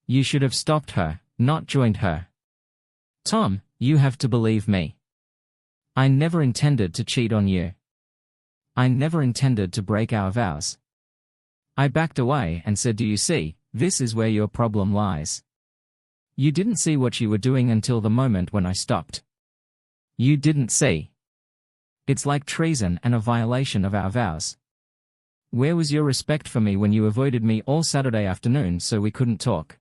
You should have stopped her, not joined her. Tom, you have to believe me. I never intended to cheat on you. I never intended to break our vows. I backed away and said, do you see, this is where your problem lies. You didn't see what you were doing until the moment when I stopped. You didn't see. It's like treason and a violation of our vows. Where was your respect for me when you avoided me all Saturday afternoon so we couldn't talk?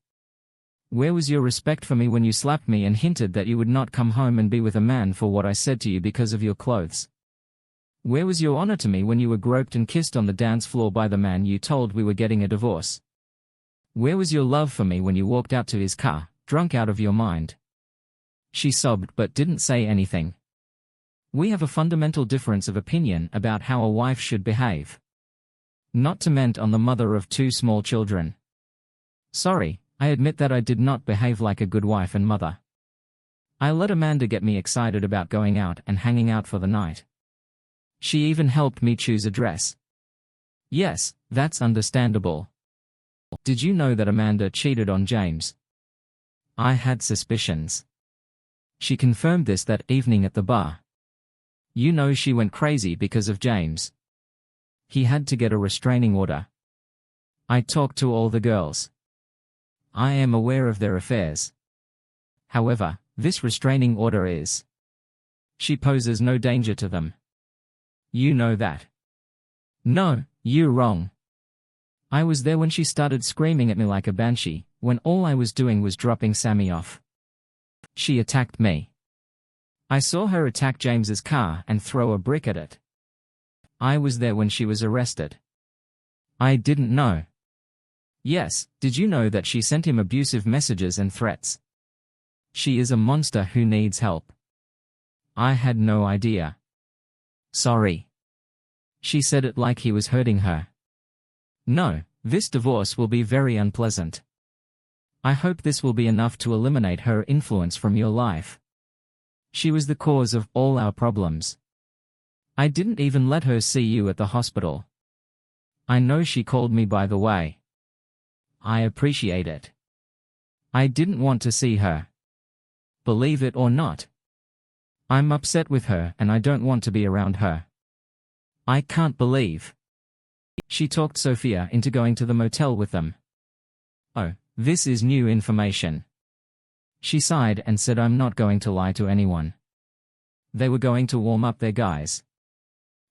Where was your respect for me when you slapped me and hinted that you would not come home and be with a man for what I said to you because of your clothes? Where was your honor to me when you were groped and kissed on the dance floor by the man you told we were getting a divorce? Where was your love for me when you walked out to his car, drunk out of your mind? She sobbed but didn't say anything. We have a fundamental difference of opinion about how a wife should behave. Not to ment on the mother of two small children. Sorry, I admit that I did not behave like a good wife and mother. I let Amanda get me excited about going out and hanging out for the night. She even helped me choose a dress. Yes, that's understandable. Did you know that Amanda cheated on James? I had suspicions. She confirmed this that evening at the bar. You know she went crazy because of James. He had to get a restraining order. I talked to all the girls. I am aware of their affairs. However, this restraining order is. She poses no danger to them. You know that. No, you're wrong. I was there when she started screaming at me like a banshee, when all I was doing was dropping Sammy off. She attacked me. I saw her attack James's car and throw a brick at it. I was there when she was arrested. I didn't know. Yes, did you know that she sent him abusive messages and threats? She is a monster who needs help. I had no idea. Sorry. She said it like he was hurting her. No, this divorce will be very unpleasant. I hope this will be enough to eliminate her influence from your life. She was the cause of all our problems. I didn't even let her see you at the hospital. I know she called me, by the way. I appreciate it. I didn't want to see her. Believe it or not. I'm upset with her and I don't want to be around her. I can't believe. She talked Sophia into going to the motel with them. Oh, this is new information. She sighed and said, I'm not going to lie to anyone. They were going to warm up their guys.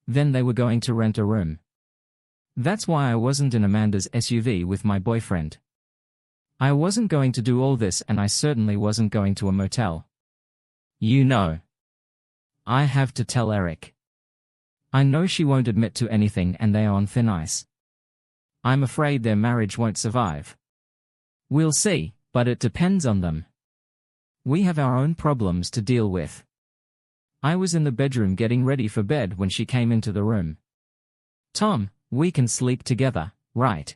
Then they were going to rent a room. That's why I wasn't in Amanda's SUV with my boyfriend. I wasn't going to do all this, and I certainly wasn't going to a motel. You know. I have to tell Eric. I know she won't admit to anything, and they are on thin ice. I'm afraid their marriage won't survive. We'll see, but it depends on them. We have our own problems to deal with. I was in the bedroom getting ready for bed when she came into the room. Tom, we can sleep together, right?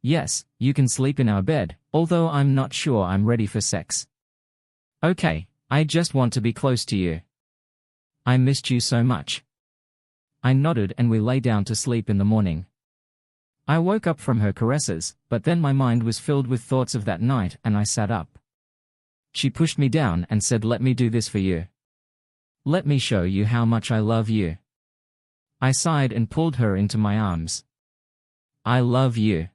Yes, you can sleep in our bed, although I'm not sure I'm ready for sex. Okay, I just want to be close to you. I missed you so much. I nodded and we lay down to sleep in the morning. I woke up from her caresses, but then my mind was filled with thoughts of that night and I sat up. She pushed me down and said, "Let me do this for you. Let me show you how much I love you." I sighed and pulled her into my arms. I love you.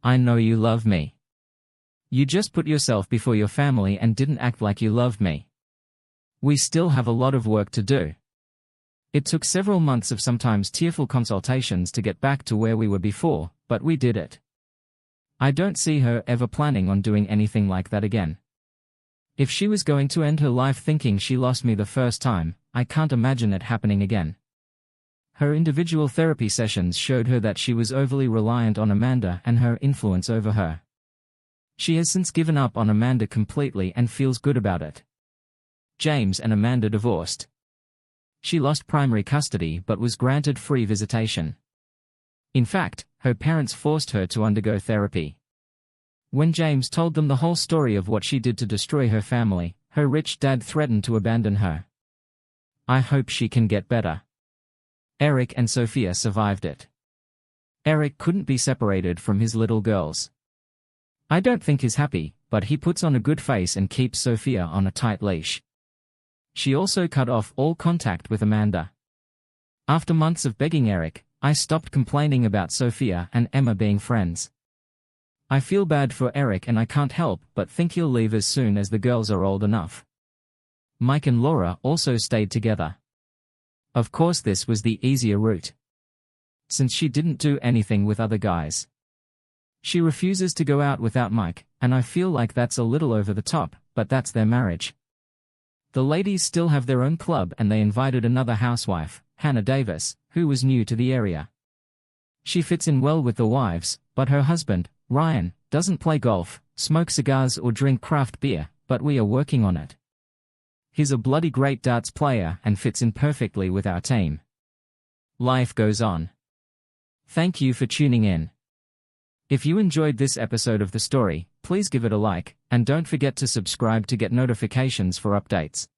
I know you love me. You just put yourself before your family and didn't act like you loved me. We still have a lot of work to do. It took several months of sometimes tearful consultations to get back to where we were before, but we did it. I don't see her ever planning on doing anything like that again. If she was going to end her life thinking she lost me the first time, I can't imagine it happening again. Her individual therapy sessions showed her that she was overly reliant on Amanda and her influence over her. She has since given up on Amanda completely and feels good about it. James and Amanda divorced. She lost primary custody but was granted free visitation. In fact, her parents forced her to undergo therapy. When James told them the whole story of what she did to destroy her family, her rich dad threatened to abandon her. I hope she can get better. Eric and Sophia survived it. Eric couldn't be separated from his little girls. I don't think he's happy, but he puts on a good face and keeps Sophia on a tight leash. She also cut off all contact with Amanda. After months of begging Eric, I stopped complaining about Sophia and Emma being friends. I feel bad for Eric and I can't help but think he'll leave as soon as the girls are old enough. Mike and Laura also stayed together. Of course, this was the easier route, since she didn't do anything with other guys. She refuses to go out without Mike, and I feel like that's a little over the top, but that's their marriage. The ladies still have their own club and they invited another housewife, Hannah Davis, who was new to the area. She fits in well with the wives, but her husband, Ryan, doesn't play golf, smoke cigars or drink craft beer, but we are working on it. He's a bloody great darts player and fits in perfectly with our team. Life goes on. Thank you for tuning in. If you enjoyed this episode of the story, please give it a like, and don't forget to subscribe to get notifications for updates.